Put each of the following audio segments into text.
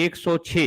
106,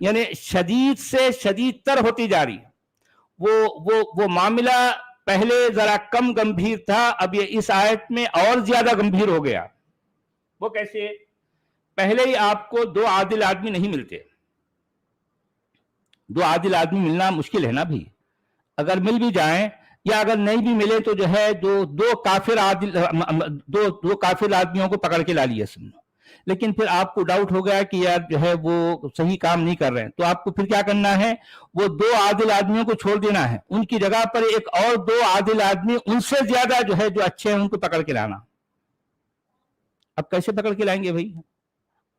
یعنی شدید سے شدید تر ہوتی جا رہی. وہ معاملہ پہلے ذرا کم گمبھیر تھا, اب یہ اس آیت میں اور زیادہ گمبھیر ہو گیا. وہ کیسے؟ پہلے ہی آپ کو دو عادل آدمی نہیں ملتے. دو عادل آدمی ملنا مشکل ہے نا بھی. اگر مل بھی جائیں یا اگر نہیں بھی ملے تو جو ہے دو کافر آدمیوں کو پکڑ کے لا لیا سب نے. لیکن پھر آپ کو ڈاؤٹ ہو گیا کہ یار جو ہے وہ صحیح کام نہیں کر رہے ہیں, تو آپ کو پھر کیا کرنا ہے, وہ دو عادل آدمیوں کو چھوڑ دینا ہے, ان کی جگہ پر ایک اور دو عادل آدمی ان سے زیادہ جو ہے جو اچھے ہیں ان کو پکڑ کے لانا. اب کیسے پکڑ کے لائیں گے بھائی؟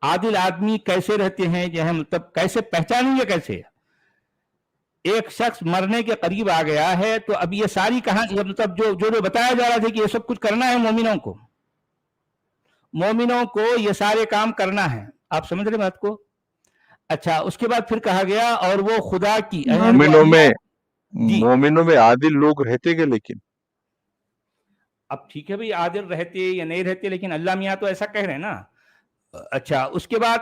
عادل آدمی کیسے رہتے ہیں جو ہے, مطلب کیسے پہچانیں گے؟ کیسے ایک شخص مرنے کے قریب آ گیا ہے تو اب یہ ساری کہانی, مطلب جو بتایا جا رہا تھا کہ یہ سب کچھ کرنا ہے مومنوں کو یہ سارے کام کرنا ہے. آپ سمجھ رہے بات کو؟ اچھا, اس کے بعد پھر کہا گیا اور وہ خدا کی مومنوں میں عادل لوگ رہتے گے. لیکن اب ٹھیک ہے بھائی, عادل رہتے یا نہیں رہتے, لیکن اللہ میاں تو ایسا کہہ رہے ہیں نا. اچھا, اس کے بعد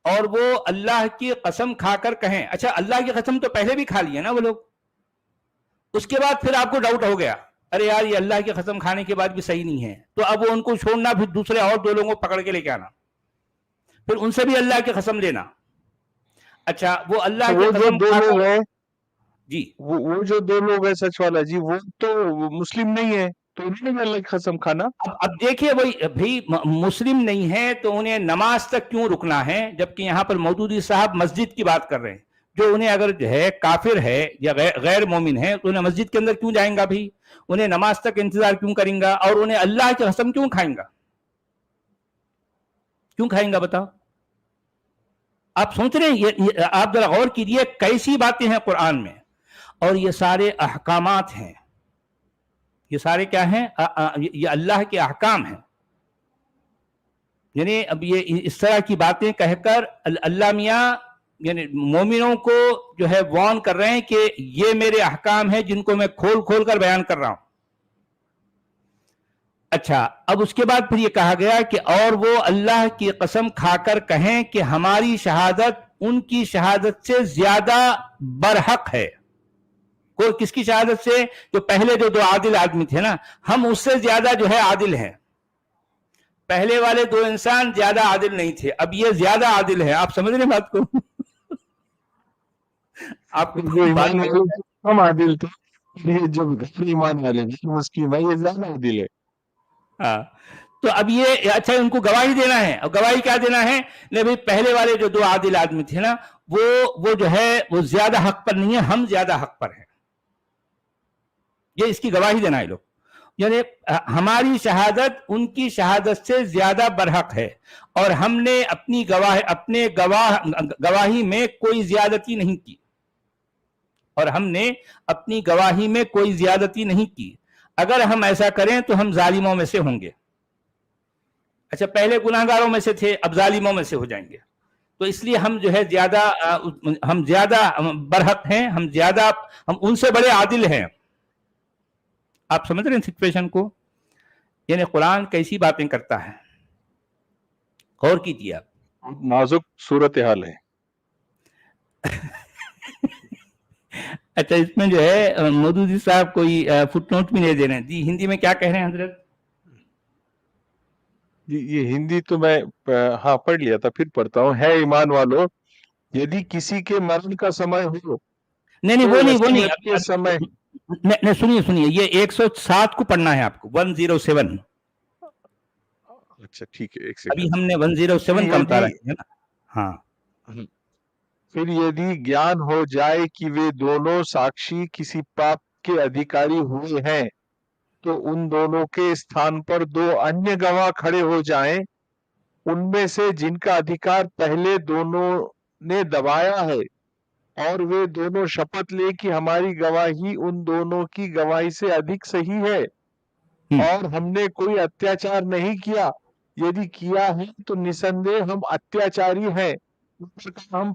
اور وہ اللہ کی قسم کھا کر کہیں. اچھا, اللہ کی قسم تو پہلے بھی کھا لی ہے نا وہ لوگ. اس کے بعد پھر آپ کو ڈاؤٹ ہو گیا, ارے یار یہ اللہ کی قسم کھانے کے بعد بھی صحیح نہیں ہے, تو اب وہ ان کو چھوڑنا, پھر دوسرے اور دو لوگوں کو پکڑ کے لے کے آنا, پھر ان سے بھی اللہ کی قسم لینا. اچھا, وہ اللہ کی قسم دو لوگ ہیں جی, وہ جو دو لوگ ہیں سچ والا جی, وہ تو مسلم نہیں ہے, تو انہوں نے اللہ کی قسم کھانا. اب دیکھیے بھائی مسلم نہیں ہے تو انہیں نماز تک کیوں رکنا ہے, جبکہ یہاں پر مودودی صاحب مسجد کی بات کر رہے ہیں. جو انہیں اگر جو ہے کافر ہے یا غیر مومن ہے تو انہیں مسجد کے اندر کیوں جائیں گا بھی, انہیں نماز تک انتظار کیوں کریں گا, اور انہیں اللہ کی قسم کیوں کھائیں گا بتاؤ. آپ سوچ رہے ہیں, آپ ذرا غور کیجئے کیسی باتیں ہیں قرآن میں, اور یہ سارے احکامات ہیں. یہ سارے کیا ہیں؟ یہ اللہ کے احکام ہیں. یعنی اب یہ اس طرح کی باتیں کہہ کر اللہ میاں یعنی مومنوں کو جو ہے وارن کر رہے ہیں کہ یہ میرے احکام ہیں جن کو میں کھول کھول کر بیان کر رہا ہوں. اچھا, اب اس کے بعد پھر یہ کہا گیا کہ اور وہ اللہ کی قسم کھا کر کہیں کہ ہماری شہادت ان کی شہادت سے زیادہ برحق ہے. کوئی کس کی شہادت سے؟ جو پہلے جو دو عادل آدمی تھے نا, ہم اس سے زیادہ جو ہے عادل ہیں. پہلے والے دو انسان زیادہ عادل نہیں تھے, اب یہ زیادہ عادل ہے. آپ سمجھ رہے بات کو؟ آپ ہم عادل تھے, جو ایمان والے اس کی یہ زیادہ عادل ہے. ہاں, تو اب یہ اچھا ان کو گواہی دینا ہے. اور گواہی کیا دینا ہے؟ نہیں بھائی, پہلے والے جو دو عادل آدمی تھے نا وہ جو ہے وہ زیادہ حق پر نہیں ہے, ہم زیادہ حق پر ہیں. یہ اس کی گواہی دینا ہے لوگ. یعنی ہماری شہادت ان کی شہادت سے زیادہ برحق ہے, اور ہم نے اپنی گواہی میں کوئی زیادتی نہیں کی. اگر ہم ایسا کریں تو ہم ظالموں میں سے ہوں گے. اچھا, پہلے گناہگاروں میں سے تھے, اب ظالموں میں سے ہو جائیں گے. تو اس لیے ہم جو ہے ہم زیادہ برحق ہیں, ہم ان سے بڑے عادل ہیں. آپ سمجھ رہے ہیں سچویشن کو؟ یعنی قرآن کیسی باتیں کرتا ہے, غور کیجیے آپ. نازک صورتحال ہے. اچھا, اس میں جو ہے مودودی صاحب کوئی فٹ نوٹ بھی نہیں دے رہے ہیں. جی, ہندی میں کیا کہہ رہے ہیں حضرت؟ یہ ہندی تو میں پڑھ لیا تھا, پھر پڑھتا ہوں. ہے ایمان والو, یدی کسی کے مرن کا سمے ہو. نہیں وہ نہیں, سنیے, یہ 107 کو پڑھنا ہے آپ کو. 107. اچھا ٹھیک ہے, ایک ابھی سیکنڈ. ہم نے 107 کا مطالعہ کیا نا. ہاں, پھر یدی گیان ہو جائے کہ وہ دونوں ساکشی کسی پاپ کے ادھیکاری ہوئے ہیں, تو ان دونوں کے استھان پر دو انیہ گواہ کھڑے ہو جائیں, ان میں سے جن کا ادھیکار پہلے دونوں نے دبایا ہے, اور وہ دونوں شپت لے کہ ہماری گواہی ان دونوں کی گواہی سے ادھک صحیح ہے, اور ہم نے کوئی اتیاچار نہیں کیا. یدی کیا ہے تو نسندے ہم اتیاچاری ہیں. ہم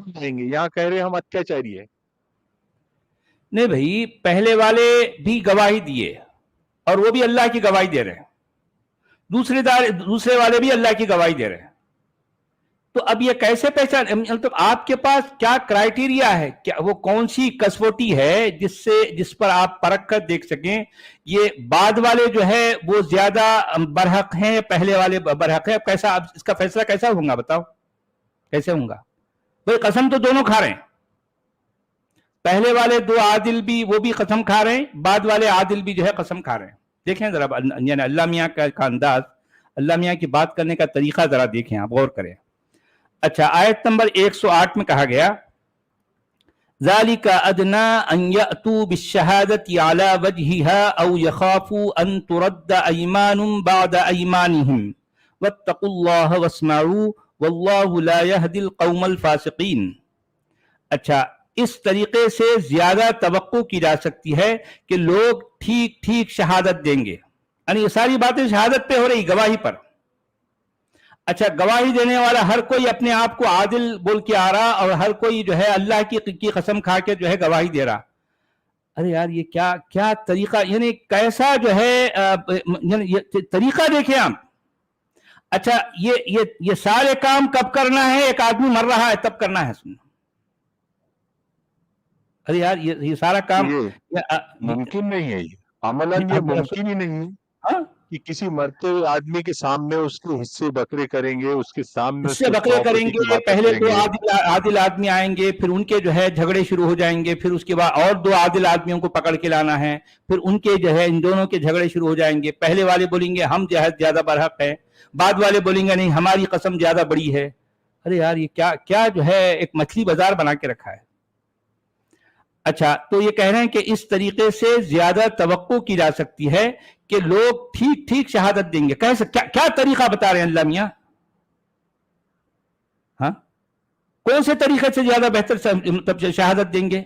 جائیں گے, یہاں کہہ رہے ہم اتیاچاری ہیں. نہیں بھائی, پہلے والے بھی گواہی دیے اور وہ بھی اللہ کی گواہی دے رہے ہیں. دوسرے والے بھی اللہ کی گواہی دے رہے ہیں. تو اب یہ کیسے پہچان، مطلب آپ کے پاس کیا کرائیٹیریا ہے، کیا وہ کون سی کسوٹی ہے جس پر آپ پرکھ کر دیکھ سکیں یہ بعد والے جو ہے وہ زیادہ برحق ہیں یا پہلے والے برحق ہیں؟ اب کیسا، اب اس کا فیصلہ کیسا ہوگا بتاؤ، کیسے ہوگا؟ بھائی قسم تو دونوں کھا رہے ہیں، پہلے والے دو عادل بھی وہ بھی قسم کھا رہے ہیں، بعد والے عادل بھی جو ہے قسم کھا رہے ہیں. دیکھیں ذرا یعنی اللہ میاں کا انداز، اللہ میاں کی بات کرنے کا طریقہ ذرا دیکھیں، آپ غور کریں. اچھا آیت نمبر 108 میں کہا گیا ذالک ادنا ان یأتوا بالشہادۃ علی وجہہا او یخافوا ان ترد ایمان بعد ایمانہم واتقوا اللہ واسمعوا واللہ لا یہدی القوم الفاسقین. اچھا اس طریقے سے زیادہ توقع کی جا سکتی ہے کہ لوگ ٹھیک ٹھیک شہادت دیں گے، یعنی یہ ساری باتیں شہادت پہ ہو رہی، گواہی پر. اچھا گواہی دینے والا ہر کوئی اپنے آپ کو عادل بول کے آ رہا اور ہر کوئی جو ہے اللہ کی قسم کھا کے جو ہے گواہی دے رہا. ارے یار یہ کیا طریقہ، یعنی کیسا جو ہے یعنی طریقہ دیکھیں آپ. اچھا یہ سارے کام کب کرنا ہے؟ ایک آدمی مر رہا ہے تب کرنا ہے. سننا، ارے یار یہ سارا کام ممکن نہیں ہے، یہ عملاً یہ ممکن ہی نہیں ہے کہ کسی مرتے ہوئے آدمی کے سامنے اس کے حصے بکرے کریں گے، اس کے سامنے اس سے بکرے کریں گے، پہلے دو عادل آدمی آئیں گے، پھر ان کے جو ہے جھگڑے شروع ہو جائیں گے، پھر اس کے بعد اور دو عادل آدمیوں کو پکڑ کے لانا ہے، پھر ان کے جو ہے ان دونوں کے جھگڑے شروع ہو جائیں گے. پہلے والے بولیں گے ہم جو ہے زیادہ برحق ہیں، بعد والے بولیں گے نہیں ہماری قسم زیادہ بڑی ہے. ارے یار یہ کیا جو ہے ایک مچھلی بازار بنا کے رکھا ہے. اچھا تو یہ کہہ رہے ہیں کہ اس طریقے سے زیادہ توقع کی جا سکتی ہے کہ لوگ ٹھیک ٹھیک شہادت دیں گے. کیا طریقہ بتا رہے ہیں اللہ میاں؟ ہاں کون سے طریقے سے زیادہ بہتر شہادت دیں گے؟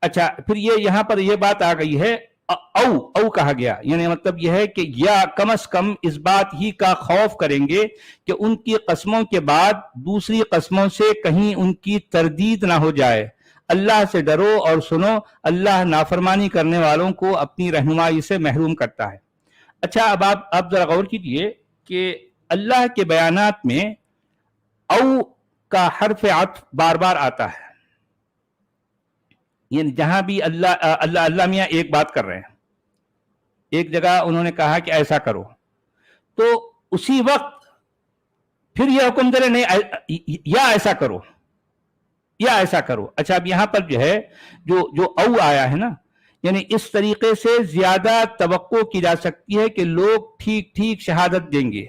اچھا پھر یہ یہاں پر یہ بات آ گئی ہے او کہا گیا، یعنی مطلب یہ ہے کہ یا کم از کم اس بات ہی کا خوف کریں گے کہ ان کی قسموں کے بعد دوسری قسموں سے کہیں ان کی تردید نہ ہو جائے. اللہ سے ڈرو اور سنو، اللہ نافرمانی کرنے والوں کو اپنی رہنمائی سے محروم کرتا ہے. اچھا اب آپ ذرا غور کیجئے کہ اللہ کے بیانات میں او کا حرف عطف بار بار آتا ہے، یعنی جہاں بھی اللہ میاں ایک بات کر رہے ہیں، ایک جگہ انہوں نے کہا کہ ایسا کرو، تو اسی وقت پھر یہ حکم دے رہے نہیں یا ایسا کرو یا ایسا کرو. اچھا اب یہاں پر جو ہے جو او آیا ہے نا، یعنی اس طریقے سے زیادہ توقع کی جا سکتی ہے کہ لوگ ٹھیک ٹھیک شہادت دیں گے،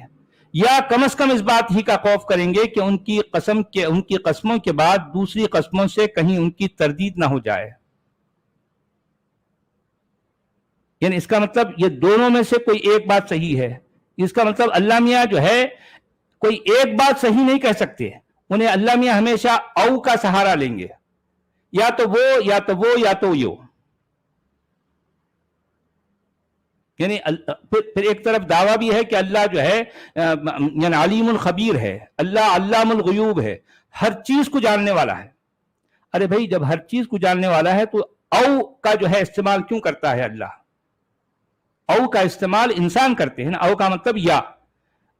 یا کم از کم اس بات ہی کا خوف کریں گے کہ ان کی قسموں کے بعد دوسری قسموں سے کہیں ان کی تردید نہ ہو جائے. یعنی اس کا مطلب یہ دونوں میں سے کوئی ایک بات صحیح ہے. اس کا مطلب اللہ میاں جو ہے کوئی ایک بات صحیح نہیں کہہ سکتے، انہیں اللہ میاں ہمیشہ او کا سہارا لیں گے، یا تو وہ یا تو وہ یا تو یو. یعنی پھر ایک طرف دعویٰ بھی ہے کہ اللہ جو ہے یعنی علیم الخبیر ہے، اللہ علام الغیوب ہے، ہر چیز کو جاننے والا ہے. ارے بھائی جب ہر چیز کو جاننے والا ہے تو او کا جو ہے استعمال کیوں کرتا ہے اللہ؟ او کا استعمال انسان کرتے ہیں نا، او کا مطلب یا.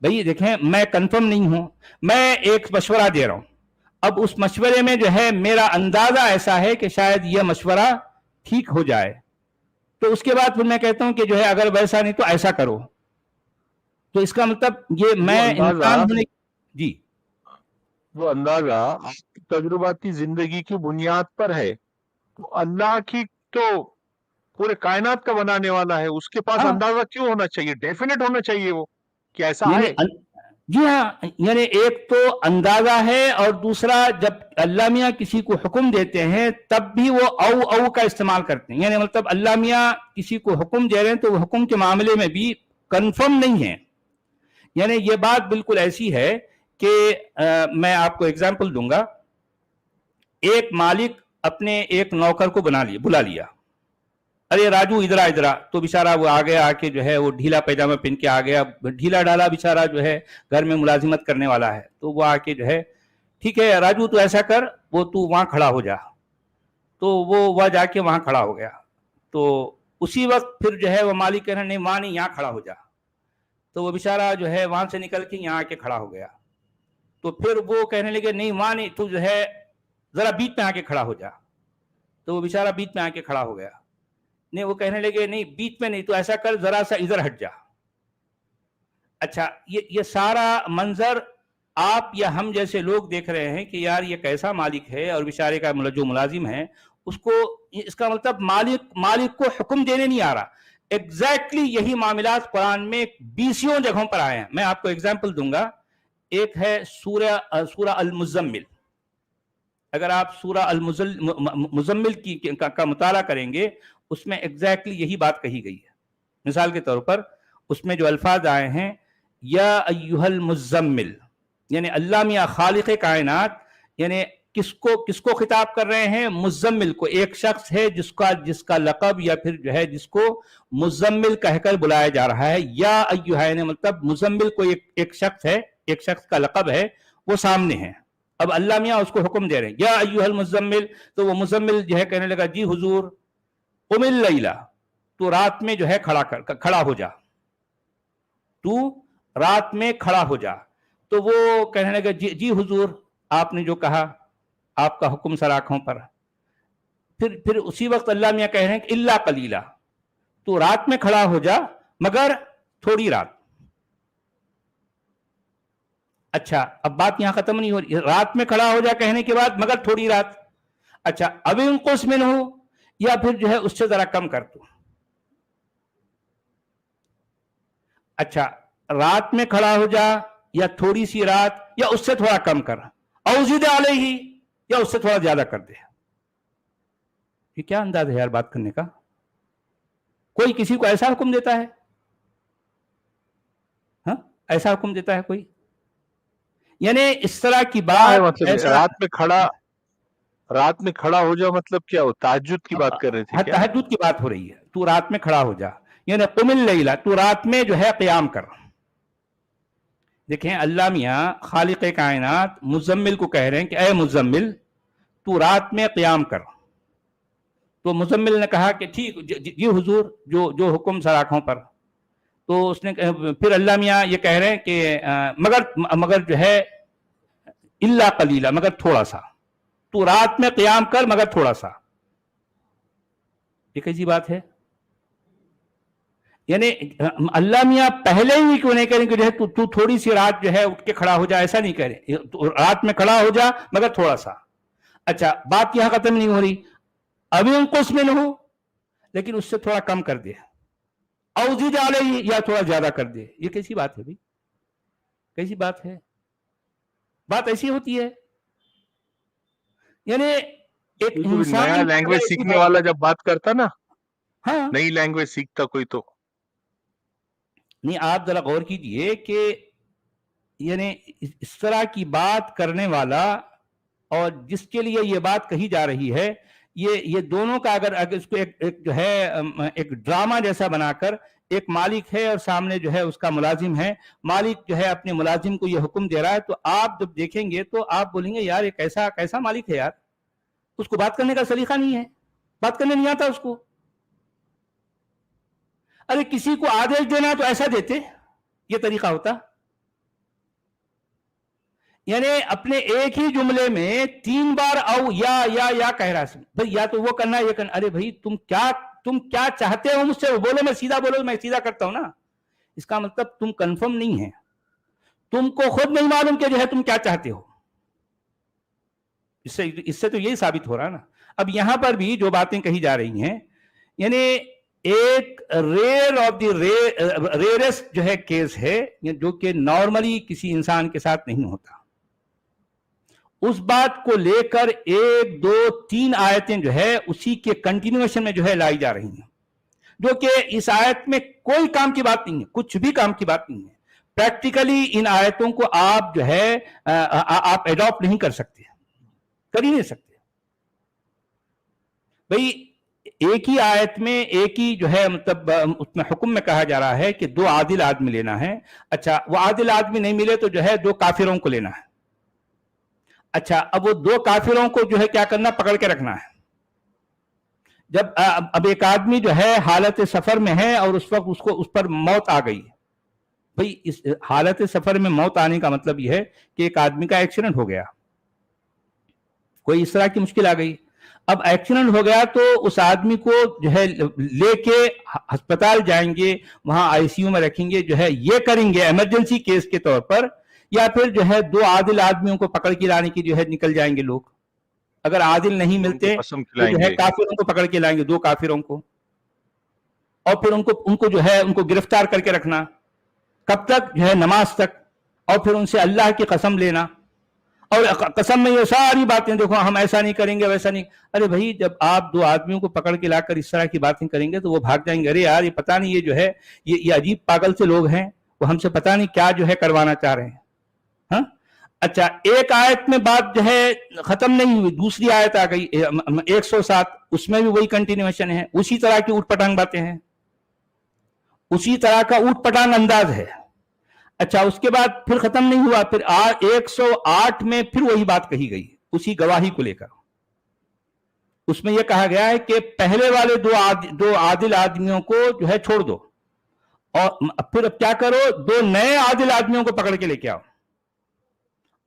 بھائی دیکھیں میں کنفرم نہیں ہوں، میں ایک مشورہ دے رہا ہوں، اب اس مشورے میں جو ہے میرا اندازہ ایسا ہے کہ شاید یہ مشورہ ٹھیک ہو جائے، تو اس کے بعد پھر میں کہتا ہوں کہ جو ہے اگر ویسا نہیں تو ایسا کرو. تو اس کا مطلب یہ میں انسان ہونے جی وہ اندازہ تجرباتی زندگی کی بنیاد پر ہے. تو اللہ کی تو پورے کائنات کا بنانے والا ہے، اس کے پاس اندازہ کیوں ہونا چاہیے؟ ڈیفینٹ ہونا چاہیے وہ کہ ایسا ہے. جی ہاں، یعنی ایک تو اندازہ ہے، اور دوسرا جب اللہ میاں کسی کو حکم دیتے ہیں تب بھی وہ او کا استعمال کرتے ہیں. یعنی مطلب اللہ میاں کسی کو حکم دے رہے ہیں تو وہ حکم کے معاملے میں بھی کنفرم نہیں ہے. یعنی یہ بات بالکل ایسی ہے کہ میں آپ کو ایگزامپل دوں گا. ایک مالک اپنے ایک نوکر کو بلا لیا، ارے راجو ادھر آ، تو بیچارہ وہ آ گیا، آ کے جو ہے وہ ڈھیلا پیجامہ پہن کے آ گیا، ڈھیلا ڈالا بیچارہ جو ہے گھر میں ملازمت کرنے والا ہے. تو وہ آ کے جو ہے ٹھیک ہے راجو تو ایسا کر، وہ تو وہاں کھڑا ہو جا. تو وہ جا کے وہاں کھڑا ہو گیا. تو اسی وقت پھر جو ہے وہ مالک کہہ رہے نہیں نہیں یہاں کھڑا ہو جا. تو وہ بیچارہ جو ہے وہاں سے نکل کے یہاں آ کے کھڑا ہو گیا. تو پھر وہ کہنے لگے نہیں وہاں نہیں, تو جو ہے ذرا بیچ میں آ کے کھڑا ہو جا. تو وہ بیچارہ بیچ میں آ کے کھڑا ہو گیا. نہیں, وہ کہنے لگے نہیں بیچ میں نہیں, تو ایسا کر ذرا سا ادھر ہٹ جا. اچھا, یہ سارا منظر آپ یا ہم جیسے لوگ دیکھ رہے ہیں کہ یار یہ کیسا مالک ہے, اور بیچارے کا جو ملازم ہے اس کو, اس کا مطلب مالک کو حکم دینے نہیں آ رہا. ایگزیکٹلی یہی معاملات قرآن میں 20 جگہوں پر آئے ہیں. میں آپ کو ایگزامپل دوں گا. ایک ہے سورہ المزمل. اگر آپ سورہ المزمل کا مطالعہ کریں گے, اس میں ایگزیکٹلی یہی بات کہی گئی ہے. مثال کے طور پر اس میں جو الفاظ آئے ہیں یا ایھا المزمل, یعنی اللہ میاں خالق کائنات, یعنی کس کو خطاب کر رہے ہیں؟ مزمل کو. ایک شخص ہے جس کا لقب یا پھر جو ہے جس کو مزمل کہہ کر بلایا جا رہا ہے. یا ایھا, یعنی مطلب مزمل کو ایک شخص ہے, ایک شخص کا لقب ہے, وہ سامنے ہے. اب اللہ میاں اس کو حکم دے رہے ہیں یا ایھا المزمل. تو وہ مزمل جو ہے کہنے لگا جی حضور قم اللیلہ, تو رات میں جو ہے کھڑا ہو جا, تو رات میں کھڑا ہو جا. تو وہ کہنے لگا جی حضور آپ نے جو کہا, آپ کا حکم سر آنکھوں پر. پھر اسی وقت اللہ میاں کہہ رہے ہیں کہ الا قلیلا, تو رات میں کھڑا ہو جا مگر تھوڑی رات. اچھا, اب بات یہاں ختم نہیں ہو رہی. رات میں کھڑا ہو جا کہنے کے بعد مگر تھوڑی رات. اچھا, اب انقص منہ, یا پھر جو ہے اس سے ذرا کم کر تو. اچھا, رات میں کھڑا ہو جا یا تھوڑی سی رات یا اس سے تھوڑا کم کر, او زد علیہ, یا اس سے تھوڑا زیادہ کر دے. یہ کیا انداز ہے یار بات کرنے کا؟ کوئی کسی کو ایسا حکم دیتا ہے؟ ہاں, ایسا حکم دیتا ہے کوئی؟ یعنی اس طرح کی بات, مطلب رات میں کھڑا ہو جا مطلب کیا ہو؟ تہجد کی بات کر رہے تھے کیا؟ تہجد کی بات ہو رہی ہے. تو رات میں کھڑا ہو جا, یعنی قم اللیلہ, تو رات میں جو ہے قیام کر. دیکھیں اللہ میاں خالق کائنات مزمل کو کہہ رہے ہیں کہ اے مزمل تو رات میں قیام کر. تو مزمل نے کہا کہ ٹھیک جی حضور, جو حکم سر آنکھوں پر. تو اس نے پھر اللہ میاں یہ کہہ رہے ہیں کہ مگر جو ہے الا قلیلا, مگر تھوڑا سا. تو رات میں قیام کر مگر تھوڑا سا. یہ کیسی بات ہے؟ یعنی اللہ میاں پہلے ہی کیوں نہیں کہہ رہے کہ جو ہے تو تھوڑی سی رات جو ہے اٹھ کے کھڑا ہو جا, ایسا نہیں کہہ رہے. رات میں کھڑا ہو جا مگر تھوڑا سا. اچھا, بات یہاں ختم نہیں ہو رہی. ابھی انقص منہ, لیکن اس سے تھوڑا کم کر دے. او زد علیہ, یا تھوڑا زیادہ کر دے. یہ کیسی بات ہے بھائی؟ کیسی بات ہے؟ بات ایسی ہوتی ہے. یعنی ایک انسان نیا لینگویج سیکھنے والا جب بات کرتا نا, ہاں نئی لینگویج سیکھتا کوئی, تو نہیں, آپ ذرا غور کیجئے کہ یعنی اس طرح کی بات کرنے والا اور جس کے لیے یہ بات کہی جا رہی ہے, یہ دونوں کا اگر اس کو ایک جو ہے ایک ڈرامہ جیسا بنا کر, ایک مالک ہے اور سامنے جو ہے اس کا ملازم ہے. مالک جو ہے اپنے ملازم کو یہ حکم دے رہا ہے, تو آپ جب دیکھیں گے تو آپ بولیں گے یار یہ کیسا مالک ہے یار, اس کو بات کرنے کا سلیقہ نہیں ہے, بات کرنے نہیں آتا اس کو. ارے کسی کو آدیش دینا تو ایسا دیتے, یہ طریقہ ہوتا. یعنی اپنے ایک ہی جملے میں 3 بار او یا کہہ رہا ہے بھائی, یا تو وہ کرنا یہ کرنا. ارے بھائی تم کیا چاہتے ہو مجھ سے؟ بولو میں سیدھا, بولو میں سیدھا کرتا ہوں نا. اس کا مطلب تم کنفرم نہیں ہے, تم کو خود نہیں معلوم کہ جو ہے تم کیا چاہتے ہو. اس سے تو یہی ثابت ہو رہا نا. اب یہاں پر بھی جو باتیں کہی جا رہی ہیں, یعنی ایک ریئر آف دی ریئرسٹ جو ہے کیس ہے, جو کہ نارملی کسی انسان کے ساتھ نہیں ہوتا. اس بات کو لے کر 1 2 3 آیتیں جو ہے اسی کے کنٹینیوشن میں جو ہے لائی جا رہی ہیں, جو کہ اس آیت میں کوئی کام کی بات نہیں ہے, کچھ بھی کام کی بات نہیں ہے. پریکٹیکلی ان آیتوں کو آپ جو ہے آپ ایڈاپٹ نہیں کر سکتے, کر ہی نہیں سکتے. بھئی ایک ہی آیت میں ایک ہی جو ہے مطلب اس میں حکم میں کہا جا رہا ہے کہ 2 عادل آدمی لینا ہے. اچھا, وہ عادل آدمی نہیں ملے تو جو ہے 2 کافروں کو لینا ہے. اچھا, اب وہ 2 کافروں کو جو ہے کیا کرنا, پکڑ کے رکھنا ہے. جب اب ایک آدمی جو ہے حالت سفر میں ہے اور اس وقت اس پر موت آ گئی, بھئی اس حالت سفر میں موت آنے کا مطلب یہ ہے کہ ایک آدمی کا ایکسیڈنٹ ہو گیا، کوئی اس طرح کی مشکل آ گئی، اب ایکسیڈنٹ ہو گیا تو اس آدمی کو جو ہے لے کے ہسپتال جائیں گے، وہاں آئی سی یو میں رکھیں گے، جو ہے یہ کریں گے ایمرجنسی کیس کے طور پر، یا پھر جو ہے دو عادل آدمیوں کو پکڑ کے لانے کی جو ہے نکل جائیں گے لوگ، اگر عادل نہیں ان کو ملتے قسم تو جو کھلائیں ہے گے. کافروں کو پکڑ کے لائیں گے، دو کافروں کو، اور پھر ان کو جو ہے ان کو گرفتار کر کے رکھنا، کب تک؟ جو ہے نماز تک، اور پھر ان سے اللہ کی قسم لینا، اور قسم میں یہ ساری باتیں، دیکھو ہم ایسا نہیں کریں گے ویسا نہیں. ارے بھائی جب آپ دو آدمیوں کو پکڑ کے لا کر اس طرح کی باتیں کریں گے تو وہ بھاگ جائیں گے، ارے یار یہ پتہ نہیں یہ جو ہے یہ عجیب پاگل سے لوگ ہیں، وہ ہم سے پتہ نہیں کیا جو ہے کروانا چاہ رہے ہیں. ہاں اچھا، ایک آیت میں بات جو ہے ختم نہیں ہوئی، دوسری آیت آ گئی 107، اس میں بھی وہی کنٹینیوشن ہے، اسی طرح کی اوٹ پٹانگ باتیں ہیں، اسی طرح کا اوٹ پٹانگ انداز ہے. اچھا اس کے بعد پھر ختم نہیں ہوا، پھر 108 میں پھر وہی بات کہی گئی اسی گواہی کو لے کر. اس میں یہ کہا گیا ہے کہ پہلے والے دو عادل آدمیوں کو جو ہے چھوڑ دو، اور پھر اب کیا کرو، دو نئے عادل آدمیوں کو پکڑ کے لے کے آؤ،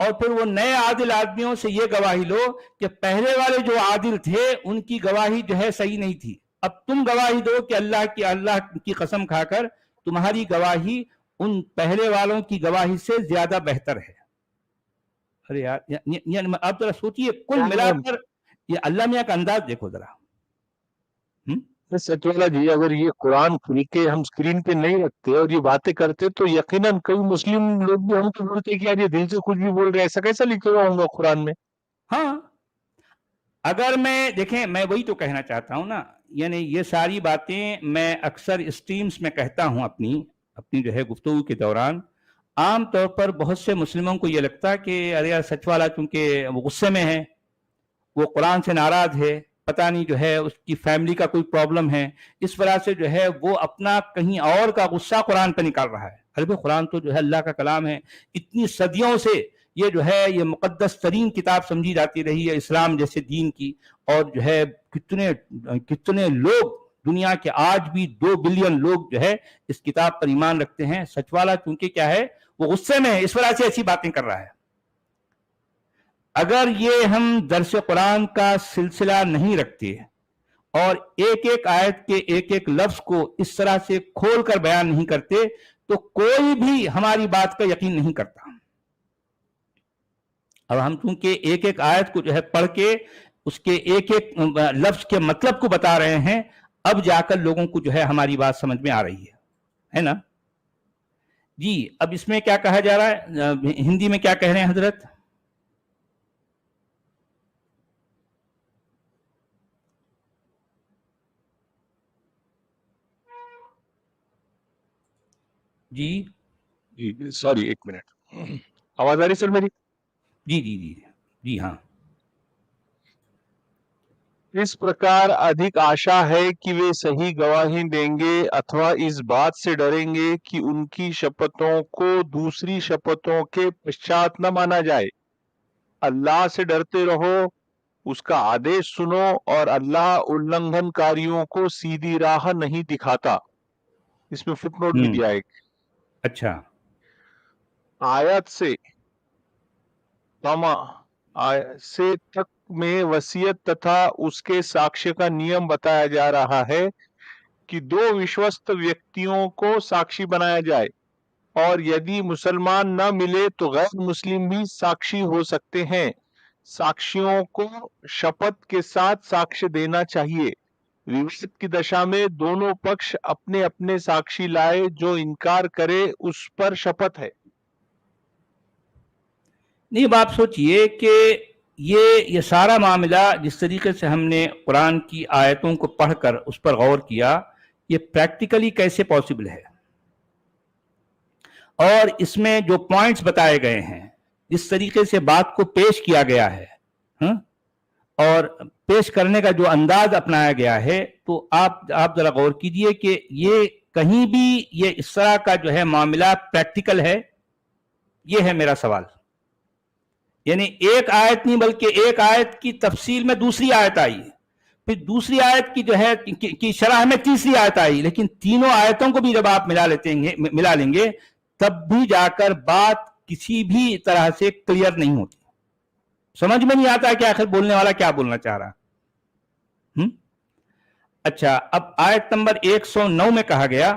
اور پھر وہ نئے عادل آدمیوں سے یہ گواہی لو کہ پہلے والے جو عادل تھے ان کی گواہی جو ہے صحیح نہیں تھی، اب تم گواہی دو کہ اللہ کی قسم کھا کر تمہاری گواہی ان پہلے والوں کی گواہی سے زیادہ بہتر ہے. ارے یار یعنی آپ ذرا سوچئے، کل ملا کر یہ اللہ میاں کا انداز دیکھو ذرا. سچولا جی، اگر یہ قرآن کھل کے ہم اسکرین پہ نہیں رکھتے اور یہ باتیں کرتے تو یقیناً کئی مسلم لوگ بھی ہم کو بولتے کہ یار یہ دل سے کچھ بھی بول رہے ہیں، ایسا کیسا لکھا ہوا ہوگا قرآن میں؟ ہاں اگر دیکھیں میں وہی تو کہنا چاہتا ہوں نا، یعنی یہ ساری باتیں میں اکثر اسٹریمز میں کہتا ہوں اپنی جو ہے گفتگو کے دوران. عام طور پر بہت سے مسلموں کو یہ لگتا ہے کہ ارے یار سچ والا چونکہ وہ غصے میں ہے، وہ قرآن سے ناراض ہے، پتہ نہیں جو ہے اس کی فیملی کا کوئی پرابلم ہے، اس وجہ سے جو ہے وہ اپنا کہیں اور کا غصہ قرآن پہ نکال رہا ہے. ارے بھائی قرآن تو جو ہے اللہ کا کلام ہے، اتنی صدیوں سے یہ جو ہے یہ مقدس ترین کتاب سمجھی جاتی رہی ہے اسلام جیسے دین کی، اور جو ہے کتنے لوگ دنیا کے آج بھی 2 بلین لوگ جو ہے اس کتاب پر ایمان رکھتے ہیں. سچ والا چونکہ کیا ہے وہ غصے میں ہے، اس وجہ سے ایسی باتیں کر رہا ہے. اگر یہ ہم درس قرآن کا سلسلہ نہیں رکھتے اور ایک ایک آیت کے ایک ایک لفظ کو اس طرح سے کھول کر بیان نہیں کرتے تو کوئی بھی ہماری بات کا یقین نہیں کرتا. اب ہم چونکہ ایک ایک آیت کو جو ہے پڑھ کے اس کے ایک ایک لفظ کے مطلب کو بتا رہے ہیں، اب جا کر لوگوں کو جو ہے ہماری بات سمجھ میں آ رہی ہے نا جی. اب اس میں کیا کہا جا رہا ہے، ہندی میں کیا کہہ رہے ہیں حضرت؟ جی جی سوری، ایک منٹ، آواز آ رہی سر میری؟ جی جی جی جی ہاں. اس پرکار ادھک آشا ہے کہ وہ صحیح گواہی دیں گے اتھوا اس بات سے ڈریں گے کہ ان کی شپتوں کو دوسری شپتوں کے پشچات نہ مانا جائے. اللہ سے ڈرتے رہو، اس کا آدیش سنو، اور اللہ النگھن کاریوں کو سیدھی راہ نہیں دکھاتا. اس میں فٹ نوٹ بھی دیا ہے. اچھا آیت سے تک میں وصیت تتھا اس کے ساکشیہ کا نیم بتایا جا رہا ہے کہ 2 وشوست ویکتیوں کو ساکشی بنایا جائے، اور یدی مسلمان نہ ملے تو غیر مسلم بھی ساکشی ہو سکتے ہیں. ساکشیوں کو شپت کے ساتھ ساکشیہ دینا چاہیے. وواد کی دشا میں دونوں پکش اپنے اپنے ساکشی لائے، جو انکار کرے اس پر شپت ہے. نہیں، اب آپ سوچئے کہ یہ سارا معاملہ جس طریقے سے ہم نے قرآن کی آیتوں کو پڑھ کر اس پر غور کیا، یہ پریکٹیکلی کیسے پاسبل ہے، اور اس میں جو پوائنٹس بتائے گئے ہیں، جس طریقے سے بات کو پیش کیا گیا ہے اور پیش کرنے کا جو انداز اپنایا گیا ہے، تو آپ ذرا غور کیجئے کہ یہ کہیں بھی یہ اس طرح کا جو ہے معاملہ پریکٹیکل ہے. یہ ہے میرا سوال. یعنی ایک آیت نہیں بلکہ ایک آیت کی تفصیل میں دوسری آیت آئی، پھر دوسری آیت کی جو ہے کی شرح میں تیسری آیت آئی، لیکن تینوں آیتوں کو بھی جب آپ ملا لیں گے تب بھی جا کر بات کسی بھی طرح سے کلیئر نہیں ہوتی, سمجھ میں نہیں آتا کہ آخر بولنے والا کیا بولنا چاہ رہا. اچھا, اب آیت نمبر 109 میں کہا گیا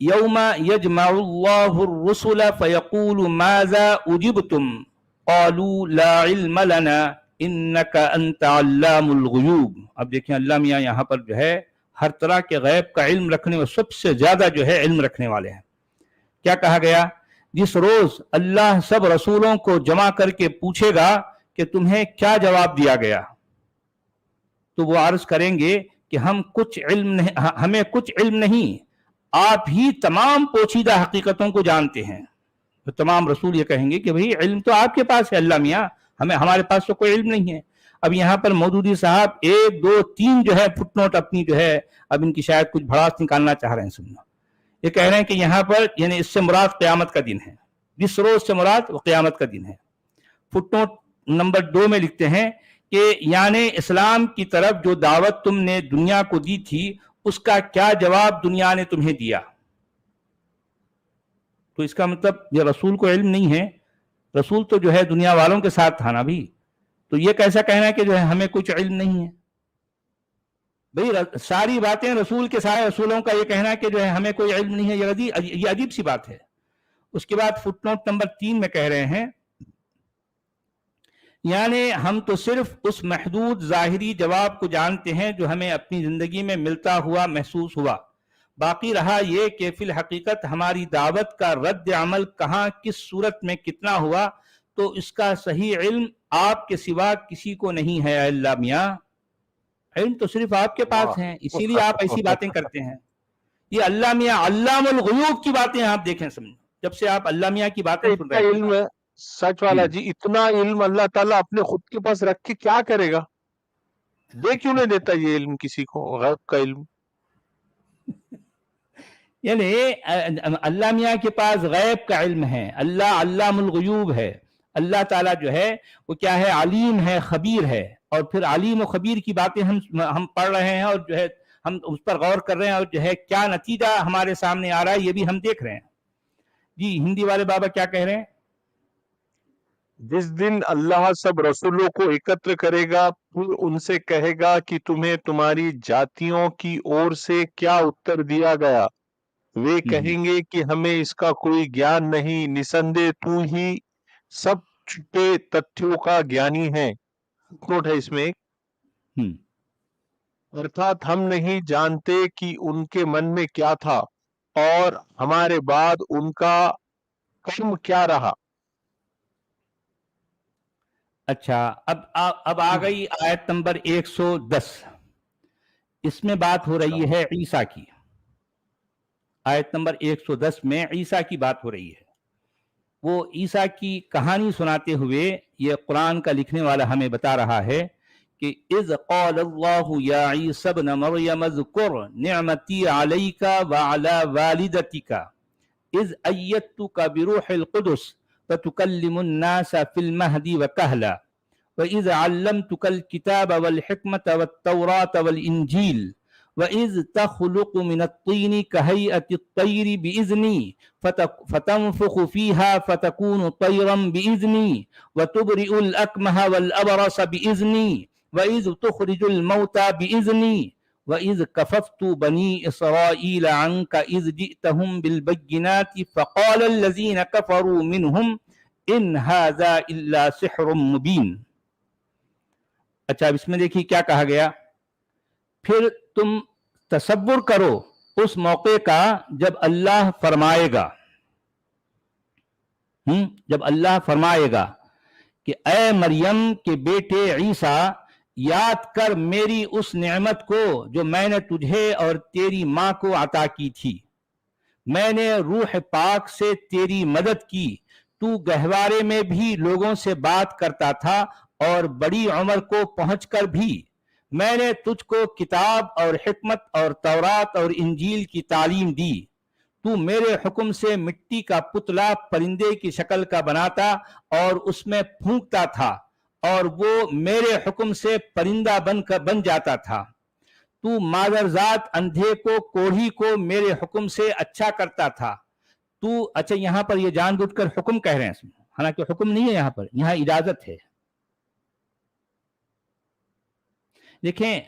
یوم یجمع اللہ الرسل فیقول ماذا اجبتم قالوا لا علم لنا انک انت علام الغیوب. اب دیکھیں اللہ میاں یہاں پر جو ہے ہر طرح کے غیب کا علم رکھنے والے, سب سے زیادہ جو ہے علم رکھنے والے ہیں. کیا کہا گیا؟ جس روز اللہ سب رسولوں کو جمع کر کے پوچھے گا کہ تمہیں کیا جواب دیا گیا, تو وہ عرض کریں گے کہ ہمیں کچھ علم نہیں, آپ ہی تمام پوشیدہ حقیقتوں کو جانتے ہیں. تو تمام رسول یہ کہیں گے کہ بھئی علم تو آپ کے پاس ہے اللہ میاں, ہمارے پاس تو کوئی علم نہیں ہے. اب یہاں پر مودودی صاحب 1 2 3 جو ہے فٹ نوٹ اپنی جو ہے اب ان کی شاید کچھ بھڑاس نکالنا چاہ رہے ہیں. سننا, یہ کہہ رہے ہیں کہ یہاں پر یعنی اس سے مراد قیامت کا دن ہے, جس روز سے مراد وہ قیامت کا دن ہے. فٹ نوٹ نمبر 2 میں لکھتے ہیں کہ یعنی اسلام کی طرف جو دعوت تم نے دنیا کو دی تھی اس کا کیا جواب دنیا نے تمہیں دیا. تو اس کا مطلب یہ رسول کو علم نہیں ہے, رسول تو جو ہے دنیا والوں کے ساتھ تھا نا بھی, تو یہ کیسا کہنا ہے کہ جو ہے ہمیں کچھ علم نہیں ہے. بھئی ساری باتیں رسول کے سارے رسولوں کا یہ کہنا ہے کہ جو ہے ہمیں کوئی علم نہیں ہے, یہ عجیب سی بات ہے. اس کے بعد فٹ نوٹ نمبر 3 میں کہہ رہے ہیں یعنی ہم تو صرف اس محدود ظاہری جواب کو جانتے ہیں جو ہمیں اپنی زندگی میں ملتا ہوا محسوس ہوا, باقی رہا یہ کہ فی الحقیقت ہماری دعوت کا رد عمل کہاں کس صورت میں کتنا ہوا تو اس کا صحیح علم آپ کے سوا کسی کو نہیں ہے. اللہ میاں علم تو صرف آپ کے پاس ہیں, اسی لیے آپ ایسی باتیں کرتے ہیں. یہ اللہ میاں علام الغیوب کی باتیں آپ دیکھیں, سمجھیں جب سے آپ اللہ میاں کی باتیں سن رہے علم ہے سچ والا جی, اتنا علم اللہ تعالیٰ اپنے خود کے پاس رکھ کے کیا کرے گا؟ دے کیوں نہیں دیتا یہ علم کسی کو, غیب کا علم؟ یعنی اللہ میاں کے پاس غیب کا علم ہے, اللہ علام الغیوب ہے. اللہ تعالیٰ جو ہے وہ کیا ہے, علیم ہے, خبیر ہے. اور پھر علیم و خبیر کی باتیں ہم پڑھ رہے ہیں اور جو ہے ہم اس پر غور کر رہے ہیں, اور جو ہے کیا نتیجہ ہمارے سامنے آ رہا ہے یہ بھی ہم دیکھ رہے ہیں. جی ہندی والے بابا کیا کہہ رہے ہیں؟ جس دن اللہ سب رسولوں کو اکتر کرے گا پھر ان سے کہے گا کہ تمہیں تمہاری جاتیوں کی اور سے کیا اتر دیا گیا؟ وہ کہیں گے کہ ہمیں اس کا کوئی گیان نہیں, نسندے تو ہی سب چھپے تتھیوں کا گیانی ہے. نوٹ ہے اس میں ایک, ارتھات ہم نہیں جانتے کہ ان کے من میں کیا تھا اور ہمارے بعد ان کا کرم کیا رہا. اچھا, اب آ گئی آیت نمبر 110. اس میں بات ہو رہی ہے عیسیٰ کی. آیت نمبر 110 میں عیسیٰ کی بات ہو رہی ہے. وہ عیسیٰ کی کہانی سناتے ہوئے یہ قرآن کا لکھنے والا ہمیں بتا رہا ہے کہ اذ قال اللہ یا عیسی ابن مریم اذکر نعمتی علیک وعلی والدتک اذ ایدتک بروح القدس فتکلم الناس فی المہد وکہلا وَإِذْ عَلَّمْتُكَ الْكِتَابَ وَالْحِكْمَةَ وَالتَّوْرَاةَ وَالْإِنْجِيلَ وَإِذْ تَخْلُقُ مِنَ الطِّينِ كَهَيْئَةِ الطَّيْرِ بِإِذْنِي فَتَنفُخُ فِيهَا فَتَكُونُ طَيْرًا بِإِذْنِي وَتُبْرِئُ الْأَكْمَهَ وَالْأَبْرَصَ بِإِذْنِي وَإِذْ تُخْرِجُ الْمَوْتَى بِإِذْنِي وَإِذْ كَفَفْتُ بَنِي إِسْرَائِيلَ عَنْكَ إِذْ جِئْتَهُمْ بِالْبَيِّنَاتِ فَقَالَ الَّذِينَ كَفَرُوا مِنْهُمْ إِنْ هَذَا إِلَّا سِحْرٌ مُبِينٌ. اچھا, اب اس میں دیکھیے کیا کہا گیا. پھر تم تصور کرو اس موقع کا جب اللہ فرمائے گا, جب اللہ فرمائے گا کہ اے مریم کے بیٹے عیسیٰ, یاد کر میری اس نعمت کو جو میں نے تجھے اور تیری ماں کو عطا کی تھی. میں نے روح پاک سے تیری مدد کی, تو گہوارے میں بھی لوگوں سے بات کرتا تھا اور بڑی عمر کو پہنچ کر بھی میں نے تجھ کو کتاب اور حکمت اور تورات اور انجیل کی تعلیم دی. تو میرے حکم سے مٹی کا پتلا پرندے کی شکل کا بناتا اور اس میں پھونکتا تھا اور وہ میرے حکم سے پرندہ بن جاتا تھا. تو مادرزاد اندھے کو کوڑھی کو میرے حکم سے اچھا کرتا تھا. تو اچھا یہاں پر یہ جان بوجھ کر حکم کہہ رہے ہیں، حالانکہ حکم نہیں ہے یہاں پر، یہاں اجازت ہے. دیکھیں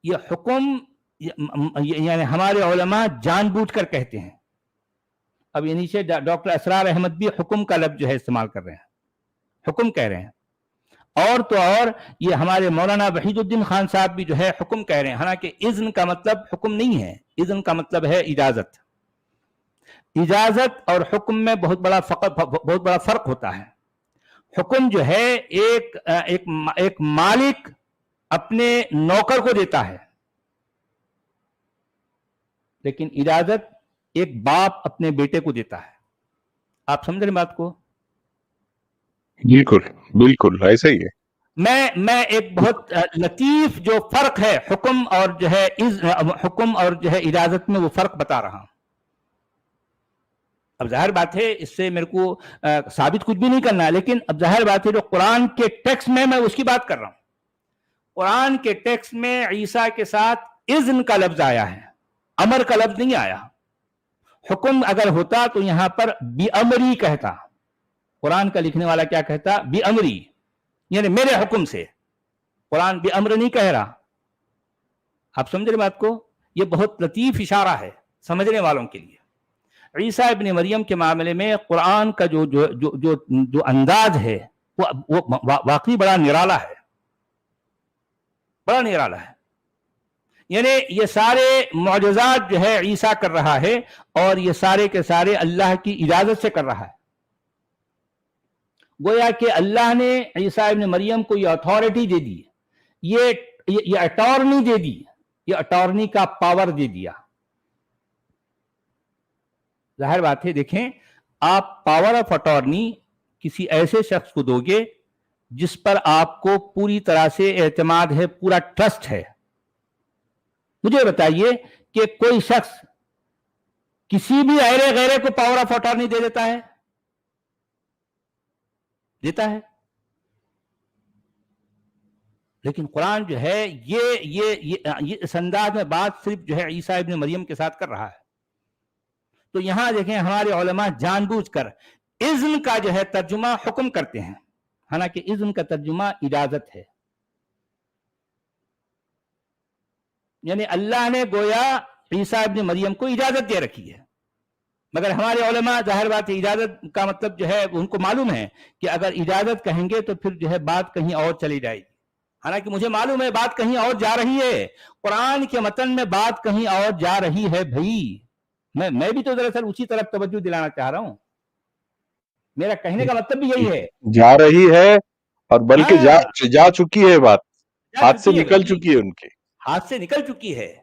یہ حکم یعنی ہمارے علماء جان بوجھ کر کہتے ہیں. اب یہ نیچے ڈاکٹر اسرار احمد بھی حکم کا لفظ جو ہے استعمال کر رہے ہیں، حکم کہہ رہے ہیں. اور تو اور یہ ہمارے مولانا وحید الدین خان صاحب بھی جو ہے حکم کہہ رہے ہیں، حالانکہ اذن کا مطلب حکم نہیں ہے، اذن کا مطلب ہے اجازت. اجازت اور حکم میں بہت بڑا فرق ہوتا ہے. حکم جو ہے ایک مالک اپنے نوکر کو دیتا ہے، لیکن اجازت ایک باپ اپنے بیٹے کو دیتا ہے. آپ سمجھ رہے بات کو؟ بالکل بالکل ایسا ہی ہے. میں ایک بہت لطیف جو فرق ہے حکم اور جو ہے حکم اور جو ہے اجازت میں، وہ فرق بتا رہا ہوں. اب ظاہر بات ہے اس سے میرے کو ثابت کچھ بھی نہیں کرنا ہے، لیکن اب ظاہر بات ہے جو قرآن کے ٹیکسٹ میں اس کی بات کر رہا ہوں. قرآن کے ٹیکسٹ میں عیسیٰ کے ساتھ اذن کا لفظ آیا ہے، امر کا لفظ نہیں آیا. حکم اگر ہوتا تو یہاں پر بی امری کہتا. قرآن کا لکھنے والا کیا کہتا؟ بی امری، یعنی میرے حکم سے. قرآن بی امر نہیں کہہ رہا. آپ سمجھ رہے بات کو؟ یہ بہت لطیف اشارہ ہے سمجھنے والوں کے لیے. عیسیٰ ابن مریم کے معاملے میں قرآن کا جو انداز ہے وہ واقعی بڑا نرالا ہے، بڑا نرالا ہے. یعنی یہ سارے معجزات جو ہے عیسیٰ کر رہا ہے، اور یہ سارے کے سارے اللہ کی اجازت سے کر رہا ہے. گویا کہ اللہ نے عیسیٰ ابن مریم کو یہ اتھارٹی دے دی، یہ اٹارنی دے دی، یہ اٹارنی کا پاور دے دیا. ظاہر بات ہے دیکھیں، آپ پاور آف اٹارنی کسی ایسے شخص کو دو گے جس پر آپ کو پوری طرح سے اعتماد ہے، پورا ٹرسٹ ہے. مجھے بتائیے کہ کوئی شخص کسی بھی ایرے غیرے کو پاور آف اٹارنی دے دیتا ہے؟ دیتا ہے. لیکن قرآن جو ہے یہ اس انداز میں بات صرف جو ہے عیسیٰ ابن مریم کے ساتھ کر رہا ہے. تو یہاں دیکھیں ہمارے علماء جان بوجھ کر اذن کا جو ہے ترجمہ حکم کرتے ہیں، حالانکہ اذن کا ترجمہ اجازت ہے. یعنی اللہ نے گویا عیسیٰ ابن مریم کو اجازت دے رکھی ہے، مگر ہمارے علماء ظاہر بات ہے اجازت کا مطلب جو ہے ان کو معلوم ہے کہ اگر اجازت کہیں گے تو پھر جو ہے بات کہیں اور چلی جائے گی. حالانکہ مجھے معلوم ہے بات کہیں اور جا رہی ہے، قرآن کے متن میں بات کہیں اور جا رہی ہے بھائی. میں بھی تو دراصل اسی طرف توجہ دلانا چاہ رہا ہوں. میرا کہنے کا مطلب بھی یہی ہے، جا رہی ہے، اور بلکہ جا چکی ہے، بات ہاتھ سے نکل چکی ہے، ان کے ہاتھ سے نکل چکی ہے.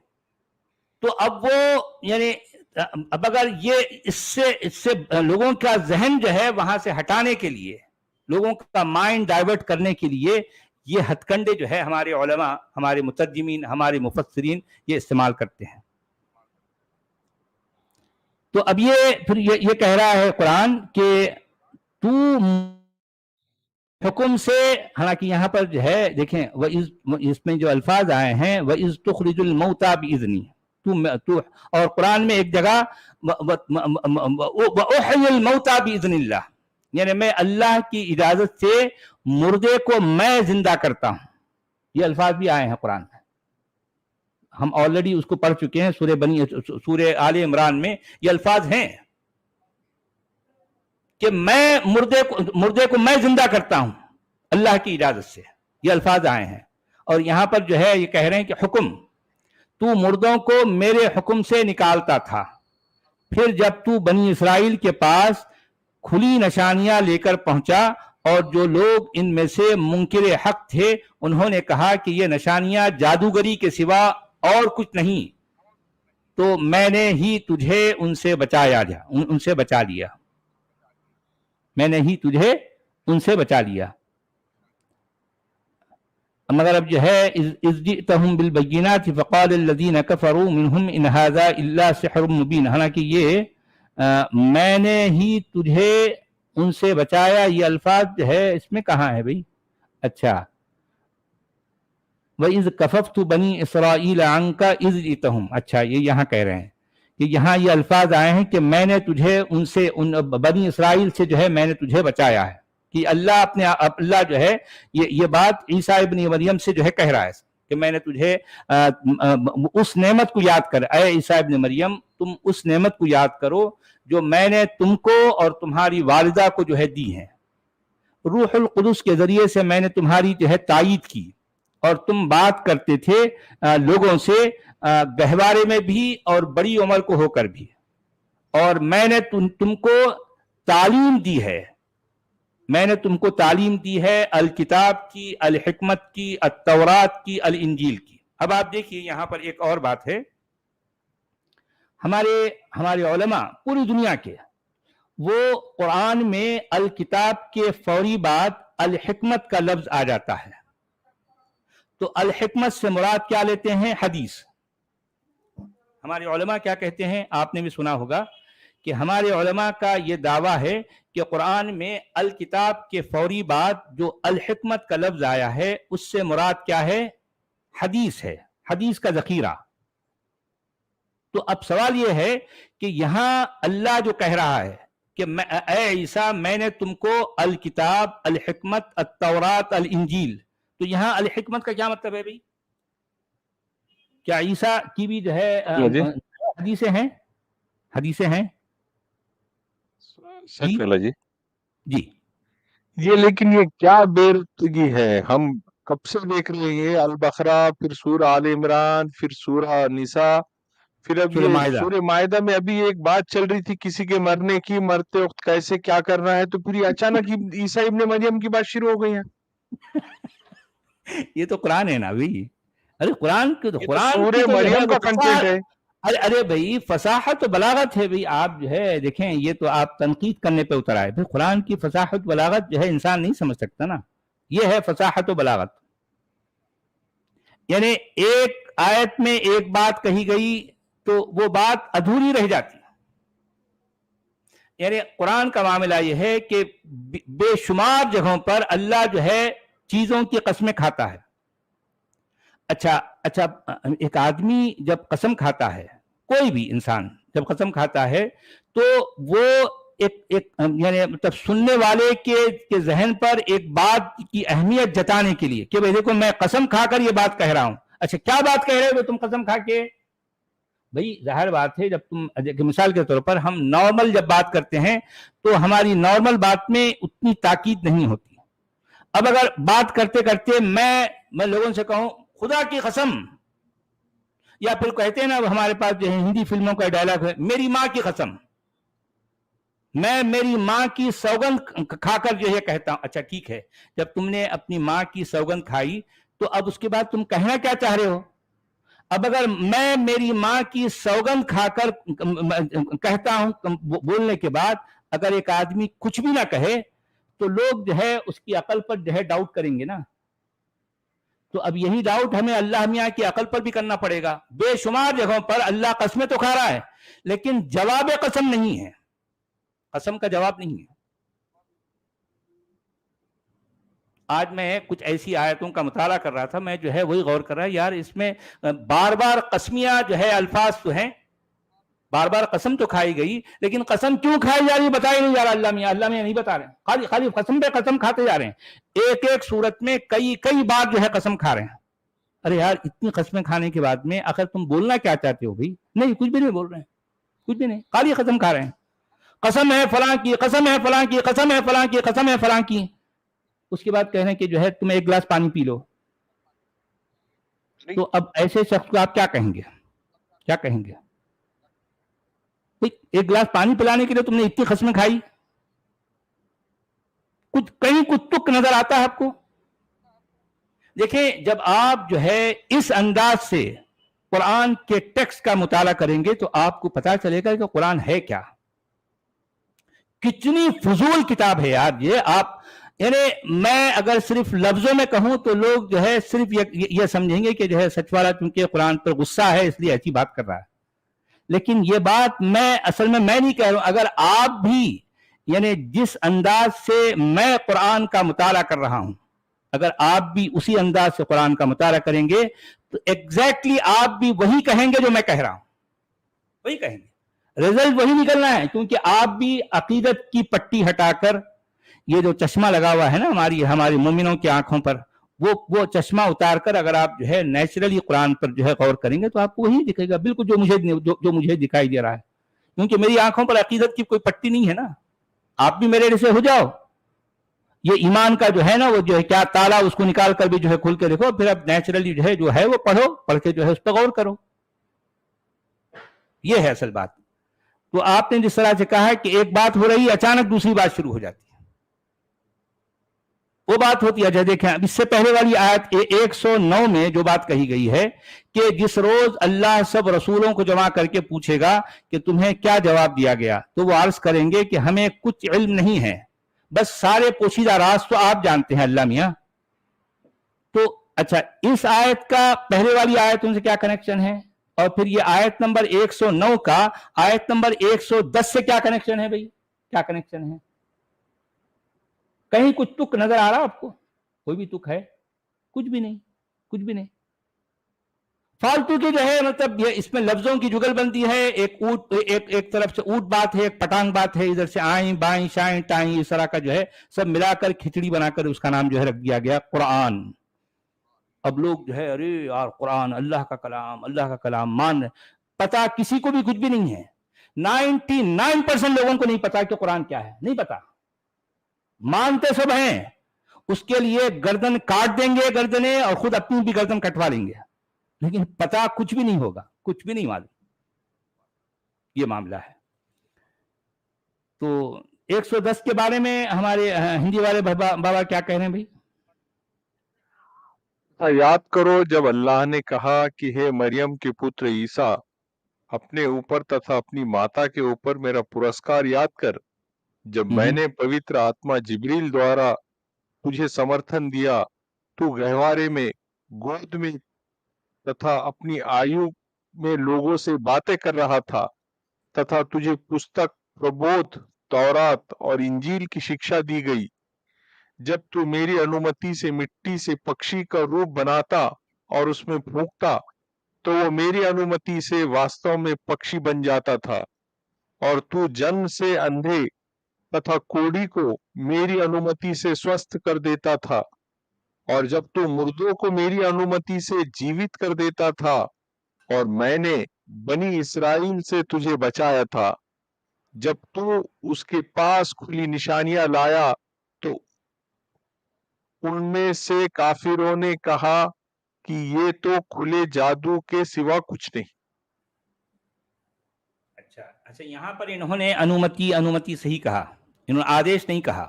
تو اب وہ یعنی اب اگر یہ اس سے لوگوں کا ذہن جو ہے وہاں سے ہٹانے کے لیے، لوگوں کا مائنڈ ڈائیورٹ کرنے کے لیے یہ ہتھ کنڈے جو ہے ہمارے علماء، ہمارے مترجمین، ہمارے مفسرین یہ استعمال کرتے ہیں. تو اب پھر یہ کہہ رہا ہے قرآن کہ تو حکم سے، حالانکہ یہاں پر جو ہے دیکھیں اس میں جو الفاظ آئے ہیں وَإِذْ تُخْرِجُ الْمَوْتَى بِإِذْنِي، تو اور قرآن میں ایک جگہ وَأُحْيِي الْمَوْتَى بِإِذْنِ اللَّهِ، یعنی میں اللہ کی اجازت سے مردے کو میں زندہ کرتا ہوں. یہ الفاظ بھی آئے ہیں قرآن میں، ہم آلریڈی اس کو پڑھ چکے ہیں سورہ آل عمران میں یہ الفاظ ہیں کہ میں مردے کو میں زندہ کرتا ہوں اللہ کی اجازت سے. یہ الفاظ آئے ہیں. اور یہاں پر جو ہے یہ کہہ رہے ہیں کہ حکم، تو مردوں کو میرے حکم سے نکالتا تھا، پھر جب تو بنی اسرائیل کے پاس کھلی نشانیاں لے کر پہنچا اور جو لوگ ان میں سے منکر حق تھے انہوں نے کہا کہ یہ نشانیاں جادوگری کے سوا اور کچھ نہیں، تو میں نے ہی تجھے ان سے بچا لیا. میں نے ہی تجھے ان سے بچا لیا. مگر اب جو ہے اذ جئتہم بالبینات فقال الذین کفروا منہم ان ھذا الا سحر مبین، حالانکہ یہ میں نے ہی تجھے ان سے بچایا، یہ الفاظ جو ہے اس میں کہاں ہے بھئی؟ اچھا، وَإِذْ كَفَفْتُ بَنِي إِسْرَائِيلَ عَنْكَ إِذْ جِئْتَهُمْ، اچھا یہ یہاں کہہ رہے ہیں کہ یہاں یہ الفاظ آئے ہیں کہ میں نے تجھے ان سے ان بنی اسرائیل سے جو ہے میں نے تجھے بچایا ہے، کہ اللہ جو ہے یہ بات عیسیٰ ابن مریم سے جو ہے کہہ رہا ہے کہ میں نے تجھے اس نعمت کو یاد کر، اے عیسیٰ ابن مریم تم اس نعمت کو یاد کرو جو میں نے تم کو اور تمہاری والدہ کو جو ہے دی ہے، روح القدس کے ذریعے سے میں نے تمہاری جو ہے تائید کی، اور تم بات کرتے تھے لوگوں سے گہوارے میں بھی اور بڑی عمر کو ہو کر بھی، اور میں نے تم کو تعلیم دی ہے، میں نے تم کو تعلیم دی ہے الکتاب کی، الحکمت کی، التورات کی، الانجیل کی۔ اب آپ دیکھیے یہاں پر ایک اور بات ہے، ہمارے علماء پوری دنیا کے وہ قرآن میں الکتاب کے فوری بعد الحکمت کا لفظ آ جاتا ہے، تو الحکمت سے مراد کیا لیتے ہیں؟ حدیث۔ ہمارے علماء کیا کہتے ہیں؟ آپ نے بھی سنا ہوگا کہ ہمارے علماء کا یہ دعویٰ ہے کہ قرآن میں الکتاب کے فوری بعد جو الحکمت کا لفظ آیا ہے اس سے مراد کیا ہے؟ حدیث ہے، حدیث کا ذخیرہ۔ تو اب سوال یہ ہے کہ یہاں اللہ جو کہہ رہا ہے کہ اے عیسیٰ میں نے تم کو الکتاب، الحکمت، التورات، الانجیل، تو یہاں الحکمت کا کیا مطلب ہے بھائی؟ کیا عیسیٰ کی بھی جو ہے حدیثیں ہیں؟ حدیثیں ہیں جی یہ لیکن یہ کیا بےربطگی ہے؟ ہم کب سے دیکھ رہے ہیں البقرہ، پھر سورہ آل عمران، پھر سورہ نساء، پھر اب یہ سورہ مائدہ میں ابھی ایک بات چل رہی تھی کسی کے مرنے کی، مرتے وقت کیسے کیا کرنا ہے، تو پھر یہ اچانک عیسیٰ ابن مریم کی بات شروع ہو گئی ہے۔ یہ تو قرآن ہے نا بھائی، ارے قرآن سورہ مریم کا کنٹینٹ ہے۔ ارے بھائی فصاحت و بلاغت ہے بھائی، آپ جو ہے دیکھیں یہ تو آپ تنقید کرنے پہ اتر آئے، پھر قرآن کی فصاحت و بلاغت جو ہے انسان نہیں سمجھ سکتا نا، یہ ہے فصاحت و بلاغت، یعنی ایک آیت میں ایک بات کہی گئی تو وہ بات ادھوری رہ جاتی، یعنی قرآن کا معاملہ یہ ہے کہ بے شمار جگہوں پر اللہ جو ہے چیزوں کی قسمیں کھاتا ہے۔ اچھا ایک آدمی جب قسم کھاتا ہے، کوئی بھی انسان جب قسم کھاتا ہے تو وہ ایک یعنی مطلب سننے والے کے ذہن پر ایک بات کی اہمیت جتانے کے لیے کہ بھئی دیکھو میں قسم کھا کر یہ بات کہہ رہا ہوں۔ اچھا کیا بات کہہ رہے ہو تم قسم کھا کے؟ بھئی ظاہر بات ہے، جب تم مثال کے طور پر ہم نارمل جب بات کرتے ہیں تو ہماری نارمل بات میں اتنی تاکید نہیں ہوتی۔ اب اگر بات کرتے کرتے میں لوگوں سے کہوں خدا کی قسم، یا پھر کہتے ہیں نا ہمارے پاس جو ہے ہندی فلموں کا ڈائلاگ ہے میری ماں کی قسم، میں میری ماں کی سوگند کھا کر جو ہے کہتا ہوں۔ اچھا ٹھیک ہے، جب تم نے اپنی ماں کی سوگند کھائی تو اب اس کے بعد تم کہنا کیا چاہ رہے ہو؟ اب اگر میں میری ماں کی سوگند کھا کر کہتا ہوں، بولنے کے بعد اگر ایک آدمی کچھ بھی نہ کہے تو لوگ جو ہے اس کی عقل پر جو ہے ڈاؤٹ کریں گے نا، تو اب یہی ڈاؤٹ ہمیں اللہ میاں کی عقل پر بھی کرنا پڑے گا۔ بے شمار جگہوں پر اللہ قسمیں تو کھا رہا ہے لیکن جواب قسم نہیں ہے، قسم کا جواب نہیں ہے۔ آج میں کچھ ایسی آیتوں کا مطالعہ کر رہا تھا، میں جو ہے وہی غور کر رہا یار اس میں بار بار قسمیاں جو ہے الفاظ تو ہیں، بار بار قسم تو کھائی گئی لیکن قسم کیوں کھائی جا رہی بتائی نہیں جا رہا اللہ میاں نہیں بتا رہے، خالی قسم پہ قسم کھاتے جا رہے ہیں، ایک صورت میں کئی بار جو ہے قسم کھا رہے ہیں۔ ارے یار اتنی قسمیں کھانے کے بعد میں آخر تم بولنا کیا چاہتے ہو بھائی؟ نہیں کچھ بھی نہیں بول رہے ہیں، کچھ بھی نہیں، خالی قسم کھا رہے ہیں، قسم ہے فلاں کی، قسم ہے فلاں کی، قسم ہے فلاں کی، قسم ہے فلاں کی، اس کے بعد کہہ رہے ہیں کہ جو ہے تم ایک گلاس پانی پی لو۔ تو اب ایسے شخص کو آپ کیا کہیں گے؟ کیا کہیں گے؟ ایک گلاس پانی پلانے کے لیے تم نے اتنی قسمیں کھائی؟ کہیں کچھ تک نظر آتا ہے آپ کو؟ دیکھیں جب آپ جو ہے اس انداز سے قرآن کے ٹیکسٹ کا مطالعہ کریں گے تو آپ کو پتا چلے گا کہ قرآن ہے کیا، کتنی فضول کتاب ہے یار یہ۔ آپ یعنی میں اگر صرف لفظوں میں کہوں تو لوگ جو ہے صرف یہ سمجھیں گے کہ جو ہے سچ والا چونکہ قرآن پر غصہ ہے اس لیے ایسی بات کر رہا ہے، لیکن یہ بات اصل میں نہیں کہہ رہا ہوں۔ اگر آپ بھی یعنی جس انداز سے میں قرآن کا مطالعہ کر رہا ہوں، اگر آپ بھی اسی انداز سے قرآن کا مطالعہ کریں گے تو ایگزیکٹلی آپ بھی وہی کہیں گے جو میں کہہ رہا ہوں، وہی کہیں گے، رزلٹ وہی نکلنا ہے، کیونکہ آپ بھی عقیدت کی پٹی ہٹا کر یہ جو چشمہ لگا ہوا ہے نا ہماری مومنوں کی آنکھوں پر، وہ چشمہ اتار کر اگر آپ جو ہے نیچرلی قرآن پر جو ہے غور کریں گے تو آپ کو وہی دکھے گا، بالکل جو مجھے دکھائی دے رہا ہے، کیونکہ میری آنکھوں پر عقیدت کی کوئی پٹی نہیں ہے نا. آپ بھی میرے جیسے ہو جاؤ، یہ ایمان کا جو ہے نا وہ جو ہے کیا تالا، اس کو نکال کر بھی جو ہے کھول کے دیکھو، پھر اب نیچرلی جو ہے وہ پڑھو، پڑھ کے جو ہے اس پہ غور کرو. یہ ہے اصل بات. تو آپ نے جس طرح سے کہا ہے کہ ایک بات ہو رہی ہے، اچانک دوسری بات شروع ہو جاتی ہے، وہ بات ہوتی ہے. دیکھیں اب اس سے پہلے والی آیت 109 میں جو بات کہی گئی ہے کہ جس روز اللہ سب رسولوں کو جمع کر کے پوچھے گا کہ تمہیں کیا جواب دیا گیا، تو وہ عرض کریں گے کہ ہمیں کچھ علم نہیں ہے، بس سارے پوشیدہ راز تو آپ جانتے ہیں اللہ میاں. تو اچھا، اس آیت کا پہلے والی آیتوں سے کیا کنیکشن ہے، اور پھر یہ آیت نمبر 109 کا آیت نمبر 110 سے کیا کنیکشن ہے بھائی، کیا کنیکشن ہے؟ کہیں کچھ تک نظر آ رہا آپ کو؟ کوئی بھی تک ہے؟ کچھ بھی نہیں، کچھ بھی نہیں. فالتو کی جو ہے مطلب یہ اس میں لفظوں کی جگل بندی ہے، ایک طرف سے اونٹ بات ہے، ایک پٹانگ بات ہے، ادھر سے آئیں بائیں شائیں ٹائیں، اس طرح کا جو ہے سب ملا کر کھچڑی بنا کر اس کا نام جو ہے رکھ دیا گیا قرآن. اب لوگ جو ہے ارے یار قرآن اللہ کا کلام، اللہ کا کلام مان رہے، پتا کسی کو بھی کچھ بھی نہیں ہے. 99% لوگوں کو نہیں پتا کہ قرآن کیا ہے، نہیں پتا، مانتے سب ہیں، اس کے لیے گردن کاٹ دیں گے گردنیں، اور خود اپنی بھی گردن کٹوا لیں گے، لیکن پتا کچھ بھی نہیں ہوگا، کچھ بھی نہیں معلوم. یہ معاملہ ہے. تو 110 کے بارے میں ہمارے ہندی والے بابا کیا کہہ رہے ہیں بھائی؟ یاد کرو جب اللہ نے کہا کہ ہے مریم کے پتر عیسیٰ، اپنے اوپر تتھا اپنی ماتا کے اوپر میرا پرسکار یاد کر، جب میں نے پوتر آتما جبریل دوارا تجھے سمرتھن دیا، تو گہوارے میں گود میں تتھا اپنی آیو میں لوگوں سے باتیں کر رہا تھا، تتھا تجھے پستک پربودھ، تورات اور انجیل کی شکشا دی گئی. جب تو میری انومتی سے مٹی سے پکشی کا روپ بناتا اور اس میں پھونکتا، تو وہ میری انومتی سے واستو میں پکشی بن جاتا تھا، اور تو جن سے اندھے تتھا کوڑی کو میری انومتی سے سوستھ کر دیتا تھا، اور جب تو مردوں کو میری انومتی سے جیوت کر دیتا تھا، اور میں نے بنی اسرائیل سے تجھے بچایا تھا. جب تو اس کے پاس کھلی نشانیاں لایا تو ان میں سے کافروں نے کہا کہ یہ تو کھلے جادو کے سوا کچھ نہیں. اچھا یہاں پر انہوں نے انومتی صحیح کہا، انہوں نے آدیش نہیں کہا.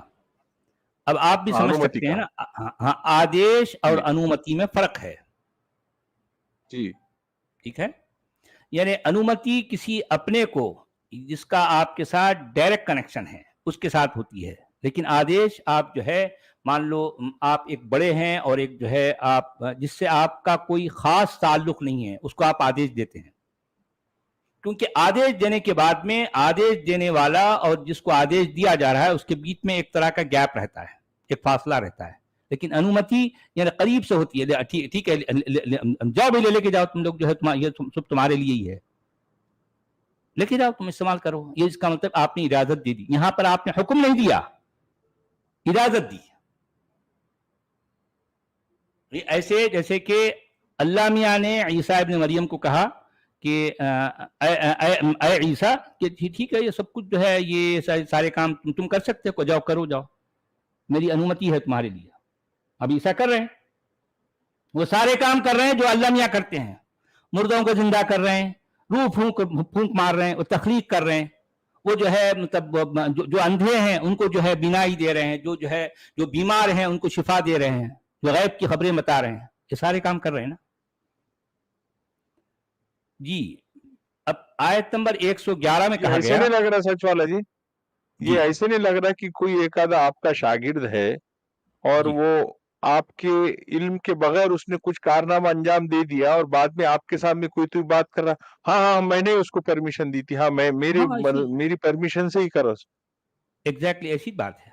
اب آپ بھی سمجھ انومتی سکتے ہیں کا نا، ہاں آدیش اور جی انومتی میں فرق ہے. جی ٹھیک ہے، یعنی انومتی کسی اپنے کو جس کا آپ کے ساتھ ڈائریکٹ کنیکشن ہے اس کے ساتھ ہوتی ہے، لیکن آدیش آپ جو ہے مان لو آپ ایک بڑے ہیں اور ایک جو ہے آپ جس سے آپ کا کوئی خاص تعلق نہیں ہے اس کو آپ آدیش دیتے ہیں. کیونکہ آدیش دینے کے بعد میں آدیش دینے والا اور جس کو آدیش دیا جا رہا ہے اس کے بیچ میں ایک طرح کا گیپ رہتا ہے، ایک فاصلہ رہتا ہے. لیکن انومتی یعنی قریب سے ہوتی ہے، ٹھیک ہے جاؤ بھی لے کے جاؤ تم لوگ جو ہے یہ سب تمہارے لیے ہی ہے، لے کے جاؤ تم استعمال کرو. یہ اس کا مطلب آپ نے اجازت دے دی، یہاں پر آپ نے حکم نہیں دیا، اجازت دی. ایسے جیسے کہ اللہ میاں نے عیسیٰ ابن مریم کو کہا کہ اے عیسیٰ کہ ٹھیک ہے یہ سب کچھ جو ہے یہ سارے کام تم کر سکتے ہو، جاؤ کرو جاؤ، میری انومتی ہے تمہارے لیے. اب عیسیٰ کر رہے ہیں، وہ سارے کام کر رہے ہیں جو اللہ میاں کرتے ہیں، مردوں کو زندہ کر رہے ہیں، روح پھونک مار رہے ہیں، وہ تخلیق کر رہے ہیں، وہ جو ہے مطلب جو اندھے ہیں ان کو جو ہے بینائی دے رہے ہیں، جو بیمار ہیں ان کو شفا دے رہے ہیں، جو غیب کی خبریں بتا رہے ہیں، یہ سارے کام کر رہے ہیں نا. جی اب آیت نمبر 111 میں کہا ایسے گیا، نہیں لگ رہا سچ والا جی، جی یہ ایسے نہیں لگ رہا کہ کوئی ایک آدھا آپ کا شاگرد ہے اور جی وہ آپ کے علم کے بغیر اس نے کچھ کارنامہ انجام دے دیا اور بعد میں آپ کے سامنے کوئی تو بات کر رہا، ہاں ہاں میں نے اس کو پرمیشن دی تھی، ہاں میں ہاں، ایسی میری پرمیشن سے ہی کر رہا. ایگزیکٹلی ایسی بات ہے.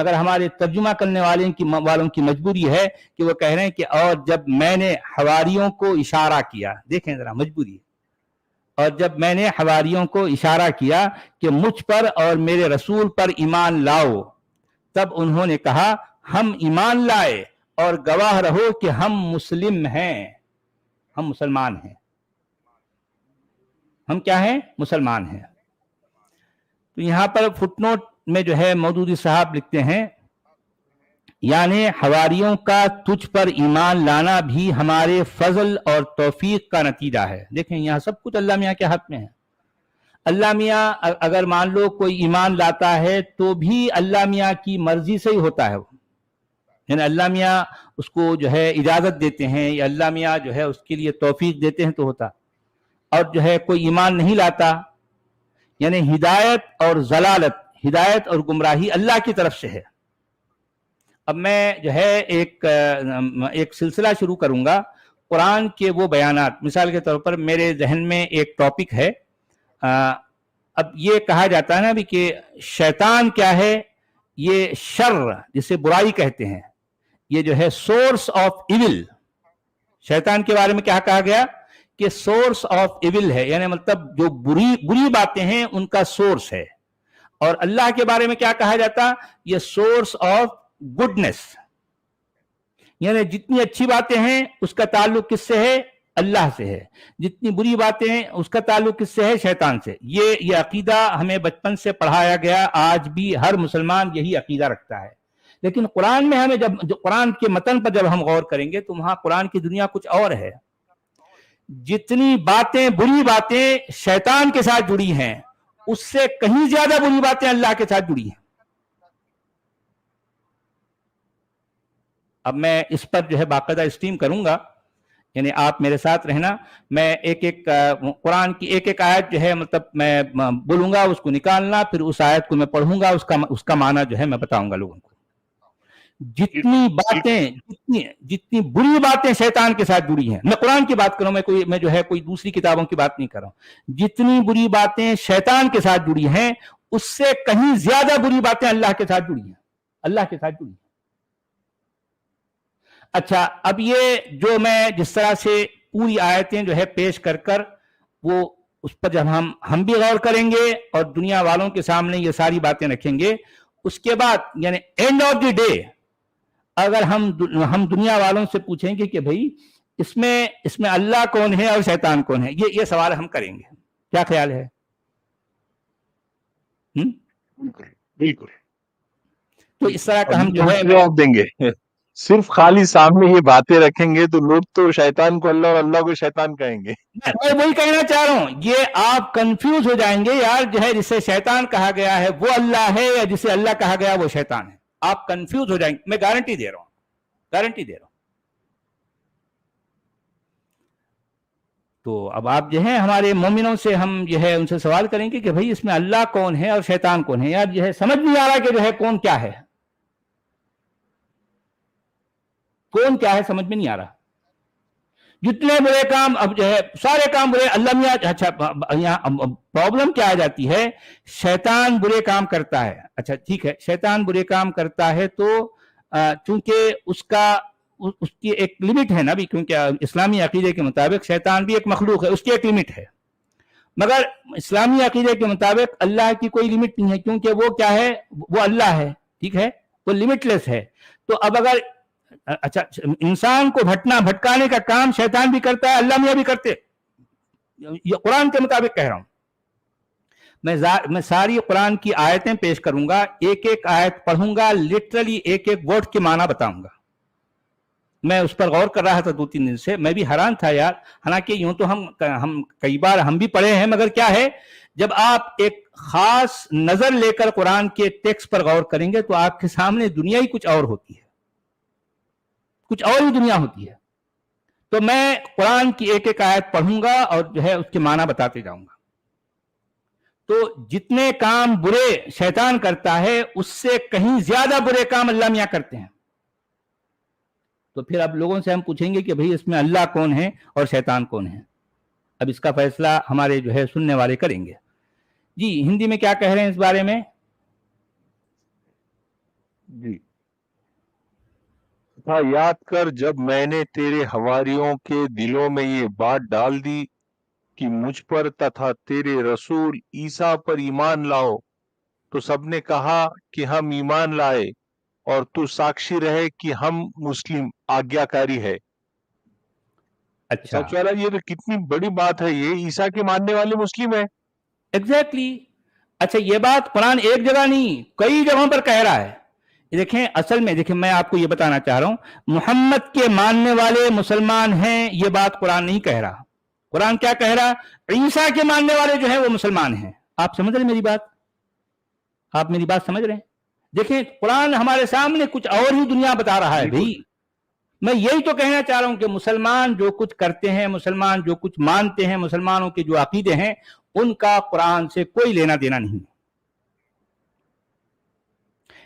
مگر ہمارے ترجمہ کرنے والوں کی مجبوری ہے کہ وہ کہہ رہے ہیں کہ اور جب میں نے حواریوں کو اشارہ کیا، دیکھیں ذرا مجبوری، اور جب میں نے حواریوں کو اشارہ کیا کہ مجھ پر اور میرے رسول پر ایمان لاؤ، تب انہوں نے کہا ہم ایمان لائے اور گواہ رہو کہ ہم مسلم ہیں، ہم مسلمان ہیں، ہم کیا ہیں؟ مسلمان ہیں۔ تو یہاں پر فٹ نوٹ میں جو ہے مودودی صاحب لکھتے ہیں، یعنی حواریوں کا تجھ پر ایمان لانا بھی ہمارے فضل اور توفیق کا نتیجہ ہے۔ دیکھیں یہاں سب کچھ اللہ میاں کے ہاتھ میں ہے۔ اللہ میاں اگر مان لو کوئی ایمان لاتا ہے تو بھی اللہ میاں کی مرضی سے ہی ہوتا ہے، یعنی اللہ میاں اس کو جو ہے اجازت دیتے ہیں یا اللہ میاں جو ہے اس کے لیے توفیق دیتے ہیں تو ہوتا، اور جو ہے کوئی ایمان نہیں لاتا، یعنی ہدایت اور ضلالت، ہدایت اور گمراہی اللہ کی طرف سے ہے۔ اب میں جو ہے ایک سلسلہ شروع کروں گا قرآن کے وہ بیانات۔ مثال کے طور پر میرے ذہن میں ایک ٹاپک ہے، اب یہ کہا جاتا ہے نا بھی کہ شیطان کیا ہے؟ یہ شر، جسے برائی کہتے ہیں، یہ جو ہے سورس آف ایول۔ شیطان کے بارے میں کیا کہا گیا؟ کہ سورس آف ایول ہے، یعنی مطلب جو بری باتیں ہیں ان کا سورس ہے۔ اور اللہ کے بارے میں کیا کہا جاتا؟ یہ سورس آف گڈنس، یعنی جتنی اچھی باتیں ہیں اس کا تعلق کس سے ہے؟ اللہ سے ہے، جتنی بری باتیں ہیں اس کا تعلق کس سے ہے؟ شیطان سے۔ یہ عقیدہ ہمیں بچپن سے پڑھایا گیا، آج بھی ہر مسلمان یہی عقیدہ رکھتا ہے۔ لیکن قرآن میں ہمیں جو قرآن کے متن پر جب ہم غور کریں گے تو وہاں قرآن کی دنیا کچھ اور ہے۔ جتنی باتیں بری باتیں شیطان کے ساتھ جڑی ہیں اس سے کہیں زیادہ بری باتیں اللہ کے ساتھ جڑی ہیں۔ اب میں اس پر جو ہے باقاعدہ اسٹریم کروں گا، یعنی آپ میرے ساتھ رہنا، میں ایک قرآن کی ایک آیت جو ہے مطلب میں بولوں گا، اس کو نکالنا، پھر اس آیت کو میں پڑھوں گا، اس کا معنی جو ہے میں بتاؤں گا لوگوں کو۔ جتنی بری باتیں شیطان کے ساتھ جڑی ہیں، میں قرآن کی بات کروں، میں جو ہے کوئی دوسری کتابوں کی بات نہیں کر رہا ہوں، جتنی بری باتیں شیطان کے ساتھ جڑی ہیں اس سے کہیں زیادہ بری باتیں اللہ کے ساتھ جڑی ہیں، اللہ کے ساتھ جڑی ہیں۔ اچھا، اب یہ جو میں جس طرح سے پوری آیتیں جو ہے پیش کر وہ اس پر جب ہم بھی غور کریں گے اور دنیا والوں کے سامنے یہ ساری باتیں رکھیں گے، اس کے بعد یعنی اینڈ آف دی ڈے اگر ہم دنیا والوں سے پوچھیں گے کہ بھئی اس میں اللہ کون ہے اور شیطان کون ہے، یہ سوال ہم کریں گے، کیا خیال ہے؟ بالکل۔ تو اس طرح کا ہم جو ہے جواب دیں گے، صرف خالی سامنے یہ باتیں رکھیں گے تو لوگ تو شیطان کو اللہ اور اللہ کو شیطان کہیں گے۔ میں وہی کہنا چاہ رہا ہوں، یہ آپ کنفیوز ہو جائیں گے، یار جو ہے جسے شیطان کہا گیا ہے وہ اللہ ہے یا جسے اللہ کہا گیا وہ شیطان ہے، آپ کنفیوز ہو جائیں گے، میں گارنٹی دے رہا ہوں، گارنٹی دے رہا ہوں۔ تو اب آپ جو ہے ہمارے مومنوں سے ہم جو ہے ان سے سوال کریں گے کہ بھئی اس میں اللہ کون ہے اور شیطان کون ہے، یار جو ہے سمجھ نہیں آ رہا کہ جو ہے کون کیا ہے، کون کیا ہے سمجھ میں نہیں آ رہا۔ جتنے برے کام اب جو ہے سارے کام برے، اللہ میاں اچھا یہاں پرابلم کیا آ جاتی ہے، شیطان برے کام کرتا ہے، اچھا ٹھیک ہے، شیطان برے کام کرتا ہے تو چونکہ اس کی ایک لمٹ ہے نا بھی، کیونکہ اسلامی عقیدے کے مطابق شیطان بھی ایک مخلوق ہے، اس کی ایک لمٹ ہے، مگر اسلامی عقیدے کے مطابق اللہ کی کوئی لمٹ نہیں ہے، کیونکہ وہ کیا ہے، وہ اللہ ہے، ٹھیک ہے، وہ لمٹ لیس ہے۔ تو اب اگر اچھا انسان کو بھٹکانے کا کام شیطان بھی کرتا ہے، اللہ میاں بھی کرتے، یہ قرآن کے مطابق کہہ رہا ہوں میں ساری قرآن کی آیتیں پیش کروں گا، ایک ایک آیت پڑھوں گا، لٹرلی ایک ایک ورڈ کے معنی بتاؤں گا۔ میں اس پر غور کر رہا تھا 2-3 دن سے، میں بھی حیران تھا یار، حالانکہ یوں تو ہم کئی بار ہم بھی پڑھے ہیں، مگر کیا ہے جب آپ ایک خاص نظر لے کر قرآن کے ٹیکسٹ پر غور کریں گے تو آپ کے سامنے دنیا ہی کچھ اور ہوتی ہے، کچھ اور ہی دنیا ہوتی ہے۔ تو میں قرآن کی ایک ایک آیت پڑھوں گا اور جو ہے اس کے معنی بتاتے جاؤں گا۔ تو جتنے کام برے شیطان کرتا ہے اس سے کہیں زیادہ برے کام اللہ میاں کرتے ہیں۔ تو پھر اب لوگوں سے ہم پوچھیں گے کہ بھئی اس میں اللہ کون ہے اور شیطان کون ہے، اب اس کا فیصلہ ہمارے جو ہے سننے والے کریں گے۔ جی ہندی میں کیا کہہ رہے ہیں اس بارے میں؟ جی تھا یاد کر جب میں نے تیرے حواریوں کے دلوں میں یہ بات ڈال دی کہ مجھ پر تتھا تیرے رسول عیسیٰ پر ایمان لاؤ، تو سب نے کہا کہ ہم ایمان لائے، اور تو ساکشی رہے کہ ہم مسلم آگیاکاری ہے۔ اچھا سچ والا یہ تو کتنی بڑی بات ہے، یہ عیسیٰ کے ماننے والے مسلم ہیں۔ ایگزیکٹلی اچھا یہ بات قرآن ایک جگہ نہیں کئی جگہوں پر کہہ رہا ہے۔ دیکھیں اصل میں دیکھیں میں آپ کو یہ بتانا چاہ رہا ہوں، محمد کے ماننے والے مسلمان ہیں یہ بات قرآن نہیں کہہ رہا۔ قرآن کیا کہہ رہا؟ عیسیٰ کے ماننے والے جو ہیں وہ مسلمان ہیں۔ آپ سمجھ رہے میری بات؟ آپ میری بات سمجھ رہے ہیں؟ دیکھیں قرآن ہمارے سامنے کچھ اور ہی دنیا بتا رہا ہے بھائی۔ میں یہی تو کہنا چاہ رہا ہوں کہ مسلمان جو کچھ کرتے ہیں، مسلمان جو کچھ مانتے ہیں، مسلمانوں کے جو عقیدے ہیں، ان کا قرآن سے کوئی لینا دینا نہیں۔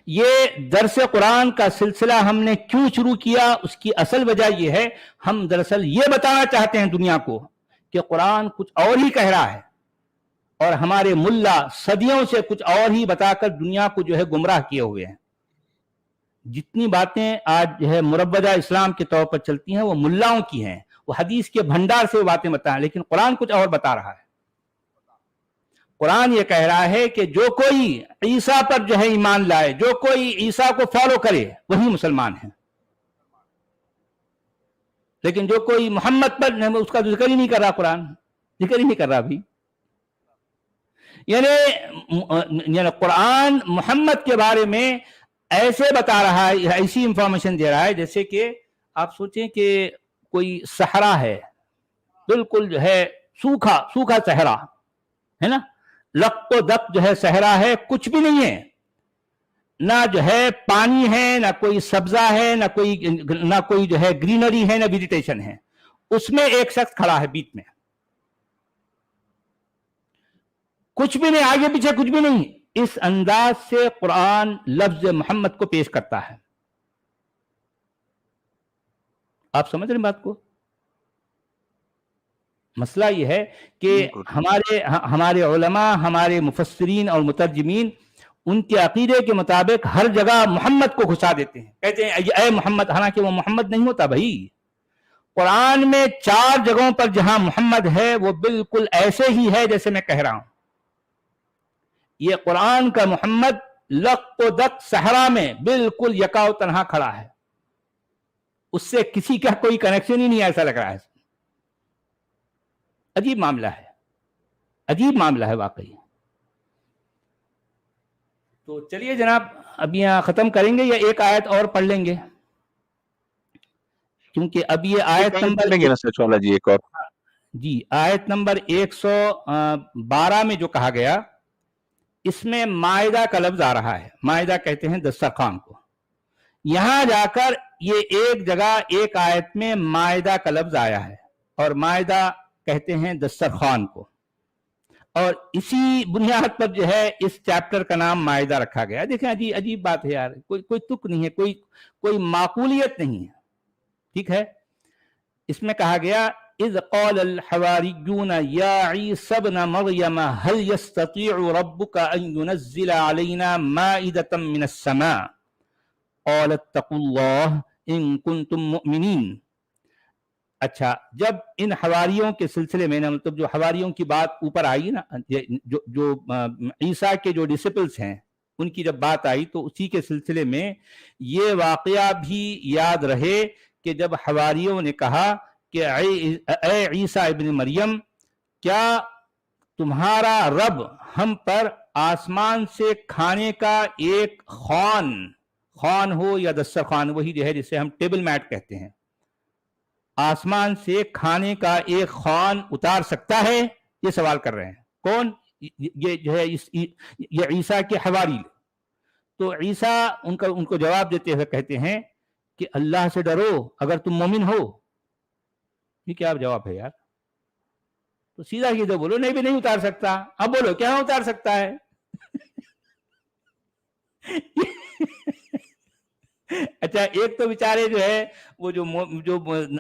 یہ درس قرآن کا سلسلہ ہم نے کیوں شروع کیا، اس کی اصل وجہ یہ ہے، ہم دراصل یہ بتانا چاہتے ہیں دنیا کو کہ قرآن کچھ اور ہی کہہ رہا ہے، اور ہمارے ملا صدیوں سے کچھ اور ہی بتا کر دنیا کو جو ہے گمراہ کیے ہوئے ہیں۔ جتنی باتیں آج جو ہے مروجہ اسلام کے طور پر چلتی ہیں وہ ملاؤں کی ہیں، وہ حدیث کے بھنڈار سے وہ باتیں بتائیں، لیکن قرآن کچھ اور بتا رہا ہے۔ قرآن یہ کہہ رہا ہے کہ جو کوئی عیسیٰ پر جو ہے ایمان لائے، جو کوئی عیسیٰ کو فالو کرے وہی مسلمان ہے، لیکن جو کوئی محمد پر اس کا ذکر ہی نہیں کر رہا، قرآن ذکر ہی نہیں کر رہا بھی۔ یعنی قرآن محمد کے بارے میں ایسے بتا رہا ہے، ایسی انفارمیشن دے رہا ہے جیسے کہ آپ سوچیں کہ کوئی صحرا ہے، بالکل جو ہے سوکھا سوکھا صحرا ہے نا، لق و دق جو ہے صحرا ہے، کچھ بھی نہیں ہے، نہ جو ہے پانی ہے، نہ کوئی سبزہ ہے، نہ کوئی جو ہے گرینری ہے، نہ ویجیٹیشن ہے، اس میں ایک شخص کھڑا ہے بیچ میں، کچھ بھی نہیں، آگے پیچھے کچھ بھی نہیں۔ اس انداز سے قرآن لفظ محمد کو پیش کرتا ہے۔ آپ سمجھ رہے ہیں بات کو؟ مسئلہ یہ ہے کہ ہمارے علماء، ہمارے مفسرین اور مترجمین ان کے عقیدے کے مطابق ہر جگہ محمد کو گھسا دیتے ہیں، کہتے ہیں اے محمد، حالانکہ وہ محمد نہیں ہوتا بھائی۔ قرآن میں 4 جگہوں پر جہاں محمد ہے وہ بالکل ایسے ہی ہے جیسے میں کہہ رہا ہوں۔ یہ قرآن کا محمد لق و دق صحرا میں بالکل یکا و تنہا کھڑا ہے، اس سے کسی کا کوئی کنیکشن ہی نہیں، ایسا لگ رہا ہے۔ عجیب معاملہ ہے، عجیب معاملہ ہے واقعی۔ تو چلیے جناب اب یہاں ختم کریں گے یا ایک آیت اور پڑھ لیں گے، کیونکہ اب یہ آیت نمبر جی ایک اور جی آیت نمبر 112 میں جو کہا گیا، اس میں مائدہ کا لفظ آ رہا ہے۔ مائدہ کہتے ہیں دسترخوان کو۔ یہاں جا کر یہ ایک جگہ ایک آیت میں مائدہ کا لفظ آیا ہے، اور مائدہ کہتے ہیں دسترخوان کو، اور اسی بنیاد پر جو ہے اس چیپٹر کا نام مائدہ رکھا گیا۔ دیکھیں عجیب بات ہے یار، کوئی تک نہیں ہے، کوئی معقولیت نہیں ہے، ٹھیک ہے۔ اس میں کہا گیا اذ قال الحواریون یا عیسی ابن مریم هل يستطيع ربك ان ينزل علينا مائدة من السماء قال اتقوا الله ان كنتم مؤمنین۔ اچھا، جب ان حواریوں کے سلسلے میں، مطلب جو حواریوں کی بات اوپر آئی نا، جو عیسیٰ کے جو ڈسپلس ہیں ان کی جب بات آئی تو اسی کے سلسلے میں یہ واقعہ بھی یاد رہے کہ جب حواریوں نے کہا کہ اے عیسیٰ ابن مریم، کیا تمہارا رب ہم پر آسمان سے کھانے کا ایک خوان ہو یا دسترخوان، وہی جو ہے جسے ہم ٹیبل میٹ کہتے ہیں، آسمان سے کھانے کا ایک خوان اتار سکتا ہے؟ یہ سوال کر رہے ہیں۔ کون؟ یہ جو ہے یہ عیسیٰ کے حواری۔ تو عیسیٰ ان کو جواب دیتے ہوئے کہتے ہیں کہ اللہ سے ڈرو اگر تم مومن ہو۔ یہ کیا جواب ہے یار؟ تو سیدھا سیدھا بولو نہیں بھی نہیں اتار سکتا۔ اب بولو کیا اتار سکتا ہے؟ اچھا، ایک تو بیچارے جو ہے وہ جو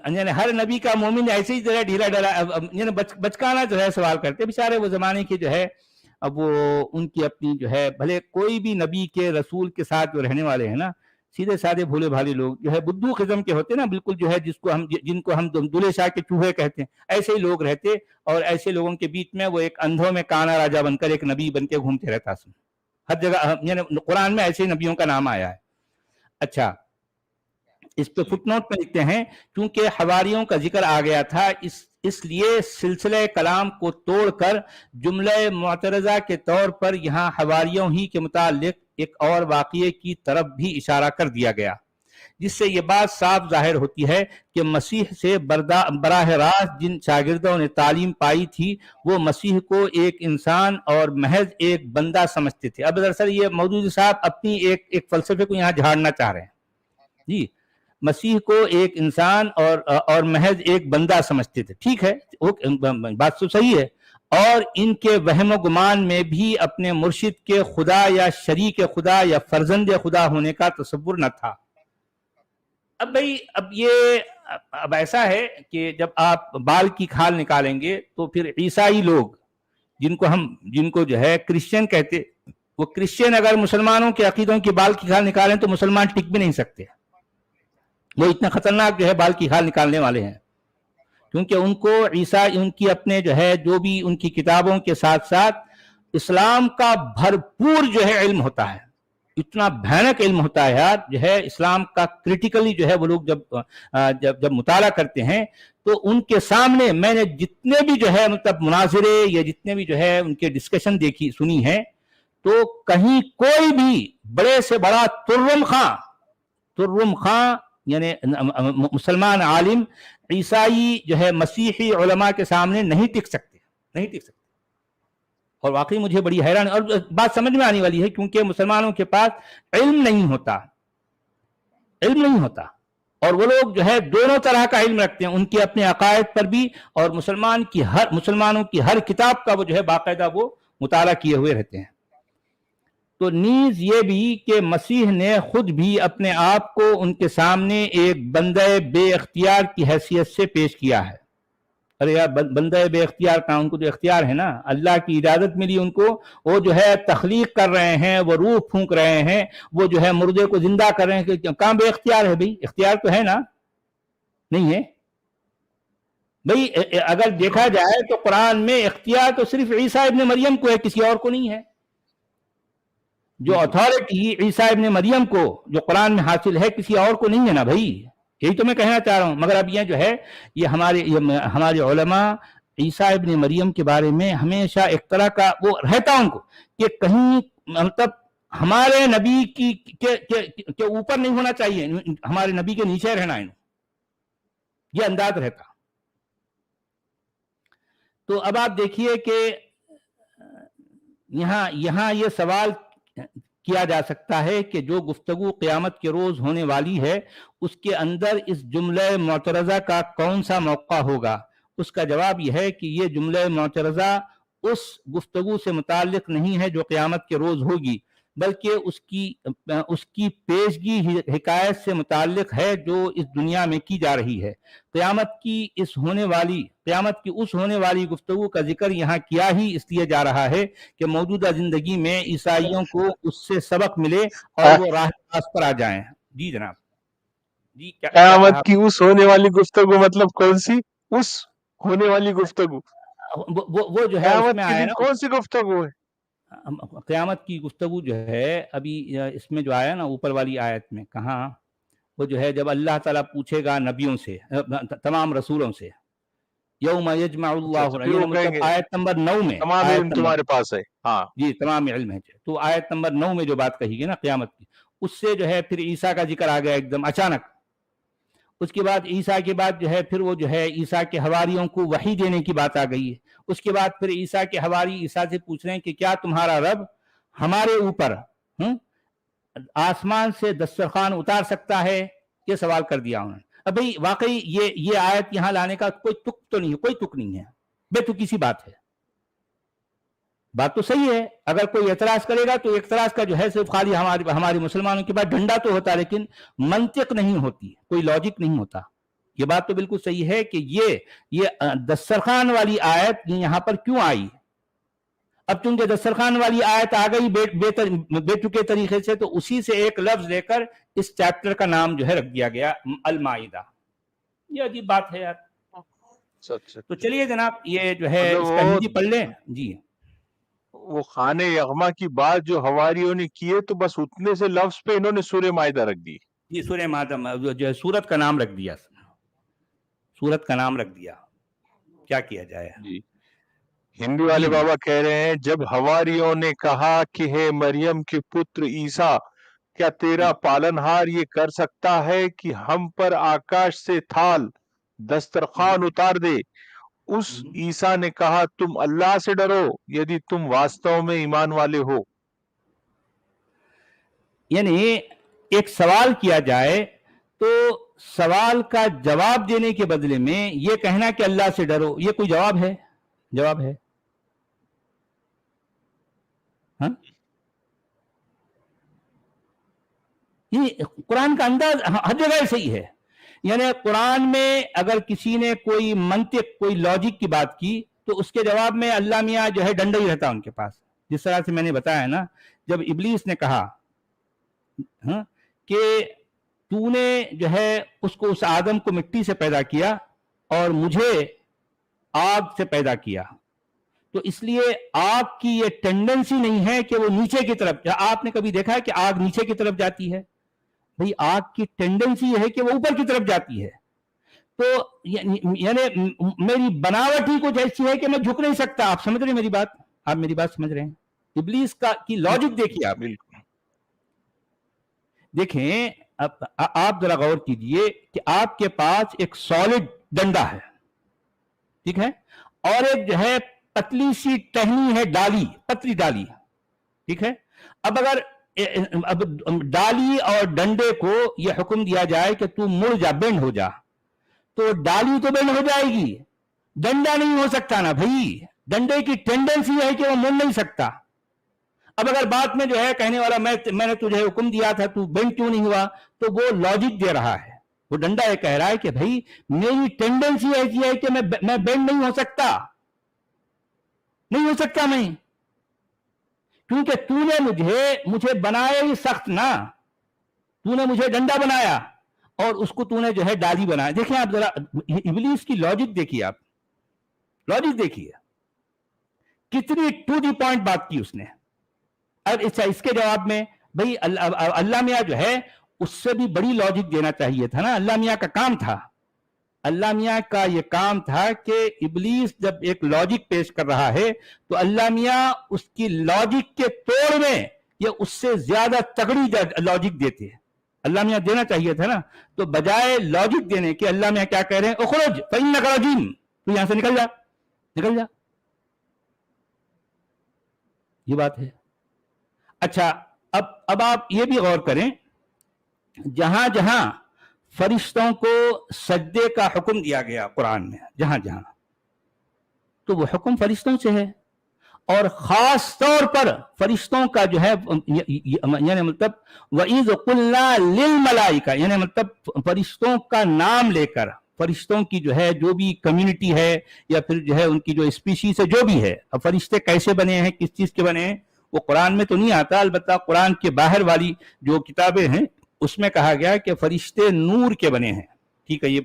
یعنی ہر نبی کا مومن ایسے ہی جو ہے ڈھیلا ڈھلا یعنی بچکانا جو ہے سوال کرتے بیچارے، وہ زمانے کے جو ہے اب وہ ان کی اپنی جو ہے، بھلے کوئی بھی نبی کے رسول کے ساتھ جو رہنے والے ہیں نا، سیدھے سادے بھولے بھالے لوگ جو ہے بدھو قسم کے ہوتے ہیں نا، بالکل جو ہے جن کو ہم دولے شاہ کے چوہے کہتے ہیں، ایسے ہی لوگ رہتے، اور ایسے لوگوں کے بیچ میں وہ ایک اندھوں میں کانا راجا بن کر ایک نبی بن کے گھومتے رہتا، ہر جگہ، یعنی قرآن میں ایسے نبیوں کا نام آیا ہے۔ اچھا، اس پہ فٹ نوٹ میں لکھتے ہیں، کیونکہ حواریوں کا ذکر آ گیا تھا، اس لیے سلسلہ کلام کو توڑ کر جملہ معترضہ کے طور پر یہاں حواریوں ہی کے متعلق ایک اور واقعے کی طرف بھی اشارہ کر دیا گیا، جس سے یہ بات صاف ظاہر ہوتی ہے کہ مسیح سے براہ راست جن شاگردوں نے تعلیم پائی تھی وہ مسیح کو ایک انسان اور محض ایک بندہ سمجھتے تھے۔ اب دراصل یہ مودودی صاحب اپنی ایک فلسفے کو یہاں جھاڑنا چاہ رہے ہیں جی، مسیح کو ایک انسان اور محض ایک بندہ سمجھتے تھے، ٹھیک ہے، بات تو صحیح ہے، اور ان کے وہم و گمان میں بھی اپنے مرشد کے خدا یا شریک خدا یا فرزند خدا ہونے کا تصور نہ تھا۔ اب بھائی اب ایسا ہے کہ جب آپ بال کی کھال نکالیں گے تو پھر عیسائی لوگ جن کو جو ہے کرسچن کہتے، وہ کرسچن اگر مسلمانوں کے عقیدوں کی بال کی کھال نکالیں تو مسلمان ٹک بھی نہیں سکتے، وہ اتنا خطرناک جو ہے بال کی کھال نکالنے والے ہیں، کیونکہ ان کو عیسائی ان کی اپنے جو ہے جو بھی ان کی کتابوں کے ساتھ ساتھ اسلام کا بھرپور جو ہے علم ہوتا ہے، اتنا بھیانک علم ہوتا ہے یار، جو ہے اسلام کا کریٹیکلی جو ہے وہ لوگ جب مطالعہ کرتے ہیں تو ان کے سامنے میں نے جتنے بھی جو ہے مطلب مناظرے یا جتنے بھی جو ہے ان کے ڈسکشن سنی ہے، تو کہیں کوئی بھی بڑے سے بڑا ترم خاں یعنی مسلمان عالم عیسائی جو ہے مسیحی علماء کے سامنے نہیں ٹک سکتے، اور واقعی مجھے بڑی حیران، اور بات سمجھ میں آنے والی ہے، کیونکہ مسلمانوں کے پاس علم نہیں ہوتا، اور وہ لوگ جو ہے دونوں طرح کا علم رکھتے ہیں، ان کے اپنے عقائد پر بھی، اور مسلمانوں کی ہر کتاب کا وہ جو ہے باقاعدہ وہ مطالعہ کیے ہوئے رہتے ہیں۔ تو نیز یہ بھی کہ مسیح نے خود بھی اپنے آپ کو ان کے سامنے ایک بندہ بے اختیار کی حیثیت سے پیش کیا ہے۔ ارے یار، بندہ بے اختیار کا، ان کو جو اختیار ہے نا، اللہ کی اجازت ملی ان کو، وہ جو ہے تخلیق کر رہے ہیں، وہ روح پھونک رہے ہیں، وہ جو ہے مردے کو زندہ کر رہے ہیں، کہاں بے اختیار ہے بھائی؟ اختیار تو ہے نا، نہیں ہے بھائی؟ اگر دیکھا جائے تو قرآن میں اختیار تو صرف عیسیٰ ابن مریم کو ہے، کسی اور کو نہیں ہے۔ جو اتھارٹی عیسیٰ ابن مریم کو جو قرآن میں حاصل ہے کسی اور کو نہیں ہے نا بھائی، یہی تو میں کہنا چاہ رہا ہوں۔ مگر اب یہ جو ہے یہ ہمارے علماء عیسیٰ ابن مریم کے بارے میں ہمیشہ ایک طرح کا وہ رہتا ان کو کہ کہیں مطلب ہمارے نبی کے اوپر نہیں ہونا چاہیے، ہمارے نبی کے نیچے رہنا ہے، یہ انداز رہتا۔ تو اب آپ دیکھیے کہ یہاں یہ سوال کیا جا سکتا ہے کہ جو گفتگو قیامت کے روز ہونے والی ہے اس کے اندر اس جملہ معترضہ کا کون سا موقع ہوگا؟ اس کا جواب یہ ہے کہ یہ جملہ معترضہ اس گفتگو سے متعلق نہیں ہے جو قیامت کے روز ہوگی، بلکہ اس کی پیشگی حکایت سے متعلق ہے جو اس دنیا میں کی جا رہی ہے۔ قیامت کی اس ہونے والی گفتگو کا ذکر یہاں کیا ہی اس لیے جا رہا ہے کہ موجودہ زندگی میں عیسائیوں کو اس سے سبق ملے اور وہ راہ راست پر آ جائیں۔ جی جناب، جی قیامت کی اس ہونے والی گفتگو مطلب کون سی اس ہونے والی گفتگو؟ وہ جو ہے اس میں آیا نا، کون سی گفتگو ہے؟ قیامت کی گفتگو جو ہے ابھی اس میں جو آیا نا اوپر والی آیت میں، کہاں وہ جو ہے جب اللہ تعالیٰ پوچھے گا نبیوں سے، تمام رسولوں سے، یوم یجمع اللہ، آیت نمبر 9 میں، تمام علم تمہارے پاس ہے، ہاں جی تمام علم ہے، تو آیت نمبر 9 میں جو بات کہی گئی نا قیامت کی، اس سے جو ہے پھر عیسیٰ کا ذکر آ گیا ایک دم اچانک۔ اس کے بعد عیسیٰ کے بعد جو ہے پھر وہ جو ہے عیسیٰ کے حواریوں کو وحی دینے کی بات آ گئی ہے۔ اس کے بعد پھر عیسیٰ کے حواری عیسیٰ سے پوچھ رہے ہیں کہ کیا تمہارا رب ہمارے اوپر آسمان سے دسترخوان اتار سکتا ہے؟ یہ سوال کر دیا انہوں نے۔ اب بھائی واقعی یہ آیت یہاں لانے کا کوئی تک تو نہیں ہے، کوئی تک نہیں ہے، بے تکی سی بات ہے۔ بات تو صحیح ہے، اگر کوئی اعتراض کرے گا تو اعتراض کا جو ہے صرف خالی ہمارے مسلمانوں کے پاس ڈنڈا تو ہوتا ہے لیکن منطق نہیں ہوتی، کوئی لاجک نہیں ہوتا۔ یہ بات تو بالکل صحیح ہے کہ یہ دسترخوان والی آیت یہاں پر کیوں آئی؟ اب چونکہ دسترخوان والی آیت آ گئی بے چکے طریقے سے، تو اسی سے ایک لفظ لے کر اس چیپٹر کا نام جو ہے رکھ دیا گیا المائدہ. یہ عجیب بات ہے یار. تو چلیے جناب یہ جو ہے اس کا ہندی پڑھ لیں. جی وہ خانہ یغما کی بات جو حواریوں نے کیے تو بس اتنے سے لفظ پہ انہوں نے سورہ مائدہ رکھ دی. جی سورہ مائدہ جو ہے سورت کا نام رکھ دیا، سورت کا نام رکھ دیا، کیا کیا جائے. جی ہندی والے بابا کہہ رہے ہیں جب حواریوں نے کہا کہ ہے مریم کے پتر عیسیٰ، کیا تیرا پالنہار یہ کر سکتا ہے کہ ہم پر آکاش سے تھال دسترخوان اتار دے؟ اس عیسیٰ نے کہا تم اللہ سے ڈرو یدی تم واستو میں ایمان والے ہو. یعنی ایک سوال کیا جائے تو سوال کا جواب دینے کے بدلے میں یہ کہنا کہ اللہ سے ڈرو، یہ کوئی جواب ہے؟ جواب ہے؟ ہاں یہ قرآن کا انداز ہر جگہ صحیح ہے. یعنی قرآن میں اگر کسی نے کوئی منطق کوئی لاجک کی بات کی تو اس کے جواب میں اللہ میاں جو ہے ڈنڈا ہی رہتا ان کے پاس. جس طرح سے میں نے بتایا نا، جب ابلیس نے کہا کہ تو نے جو ہے اس آدم کو مٹی سے پیدا کیا اور مجھے آگ سے پیدا کیا، تو اس لیے آگ کی یہ ٹینڈنسی نہیں ہے کہ وہ نیچے کی طرف. آپ نے کبھی دیکھا ہے کہ آگ نیچے کی طرف جاتی ہے؟ بھئی آگ کی ٹینڈنسی یہ ہے کہ وہ اوپر کی طرف جاتی ہے. تو یعنی میری بناوٹ ہی کچھ ایسی ہے کہ میں جھک نہیں سکتا. آپ سمجھ رہے ہیں میری بات؟ آپ میری بات سمجھ رہے ہیں؟ ابلیس کی لاجک دیکھیے آپ. بالکل دیکھیں آپ ذرا غور کیجئے کہ آپ کے پاس ایک سالڈ ڈنڈا ہے، ٹھیک ہے، اور ایک جو ہے پتلی سی ٹہنی ہے، ڈالی، پتلی ڈالی، ٹھیک ہے. اب اگر ڈالی اور ڈنڈے کو یہ حکم دیا جائے کہ تو مڑ جا، بینڈ ہو جا، تو ڈالی تو بینڈ ہو جائے گی، ڈنڈا نہیں ہو سکتا نا بھائی. ڈنڈے کی ٹینڈنسی ہے کہ وہ مڑ نہیں سکتا. اب اگر بات میں جو ہے کہنے والا میں نے تجھے حکم دیا تھا تو بینڈ کیوں نہیں ہوا، تو وہ لاجک دے رہا ہے. وہ ڈنڈا یہ کہہ رہا ہے کہ بھائی میری ٹینڈنسی ایسی ہے کہ میں بینڈ نہیں ہو سکتا، نہیں ہو سکتا میں، کیونکہ تو نے مجھے بنایا ہی سخت نا. تو نے مجھے ڈنڈا بنایا اور اس کو تو نے جو ہے ڈالی بنایا. دیکھیں آپ ذرا ابلیس کی لاجک دیکھیے، آپ لاجک دیکھیے کتنی ٹو دی پوائنٹ بات کی اس نے. اب اس کے جواب میں بھئی اللہ میاں جو ہے اس سے بھی بڑی لاجک دینا چاہیے تھا نا. اللہ میاں کا کام تھا، اللہ میاں کا یہ کام تھا کہ ابلیس جب ایک لاجک پیش کر رہا ہے تو اللہ میاں اس کی لاجک کے توڑ میں یہ اس سے زیادہ تگڑی لاجک دیتے. اللہ میاں دینا چاہیے تھا نا. تو بجائے لاجک دینے کے اللہ میاں کیا کہہ رہے ہیں؟ اخرج فإنک رجیم، تو یہاں سے نکل جا، نکل جا. یہ بات ہے. اچھا اب آپ یہ بھی غور کریں، جہاں جہاں فرشتوں کو سجدے کا حکم دیا گیا قرآن میں، جہاں جہاں، تو وہ حکم فرشتوں سے ہے. اور خاص طور پر فرشتوں کا جو ہے یعنی مطلب وَإِذْ قُلْنَا لِلْمَلَائِكَةِ، یعنی مطلب فرشتوں کا نام لے کر، فرشتوں کی جو ہے جو بھی کمیونٹی ہے یا پھر جو ہے ان کی جو اسپیشیز ہے جو بھی ہے. اب فرشتے کیسے بنے ہیں، کس چیز کے بنے ہیں، وہ قرآن میں تو نہیں آتا. البتہ قرآن کے باہر والی جو کتابیں ہیں اس میں کہا گیا کہ فرشتے نور کے بنے ہیں. ٹھیک ہے، یہ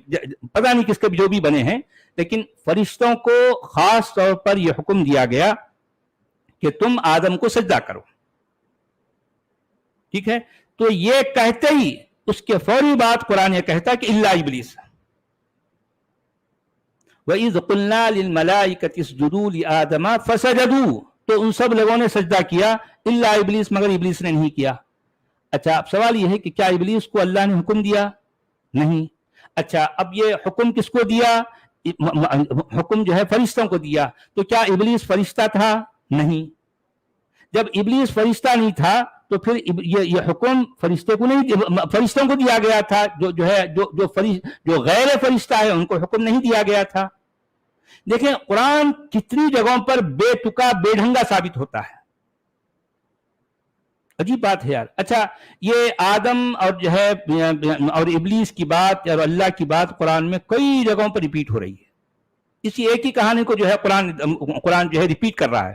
پتہ نہیں کس کے جو بھی بنے ہیں، لیکن فرشتوں کو خاص طور پر یہ حکم دیا گیا کہ تم آدم کو سجدہ کرو. ٹھیک ہے، تو یہ کہتے ہی اس کے فوری بعد قرآن یہ کہتا کہ الا ابلیس. وَإِذْ قُلْنَا لِلْمَلَائِكَةِ اسْجُدُوا لِآدَمَ فَسَجَدُوا، تو ان سب لوگوں نے سجدہ کیا الا ابلیس، مگر ابلیس نے نہیں کیا. اچھا اب سوال یہ ہے کہ کیا ابلیس کو اللہ نے حکم دیا؟ نہیں. اچھا اب یہ حکم کس کو دیا؟ حکم جو ہے فرشتوں کو دیا. تو کیا ابلیس فرشتہ تھا؟ نہیں. جب ابلیس فرشتہ نہیں تھا تو پھر یہ حکم فرشتے کو نہیں، فرشتوں کو دیا گیا تھا. جو غیر فرشتہ ہے ان کو حکم نہیں دیا گیا تھا. دیکھیں قرآن کتنی جگہوں پر بے تکا بے ڈھنگا ثابت ہوتا ہے. عجیب بات ہے یار. اچھا یہ آدم اور جو ہے اور ابلیس کی بات اور اللہ کی بات قرآن میں کئی جگہوں پر ریپیٹ ہو رہی ہے. اسی ایک ہی کہانی کو جو ہے قرآن جو ہے ریپیٹ کر رہا ہے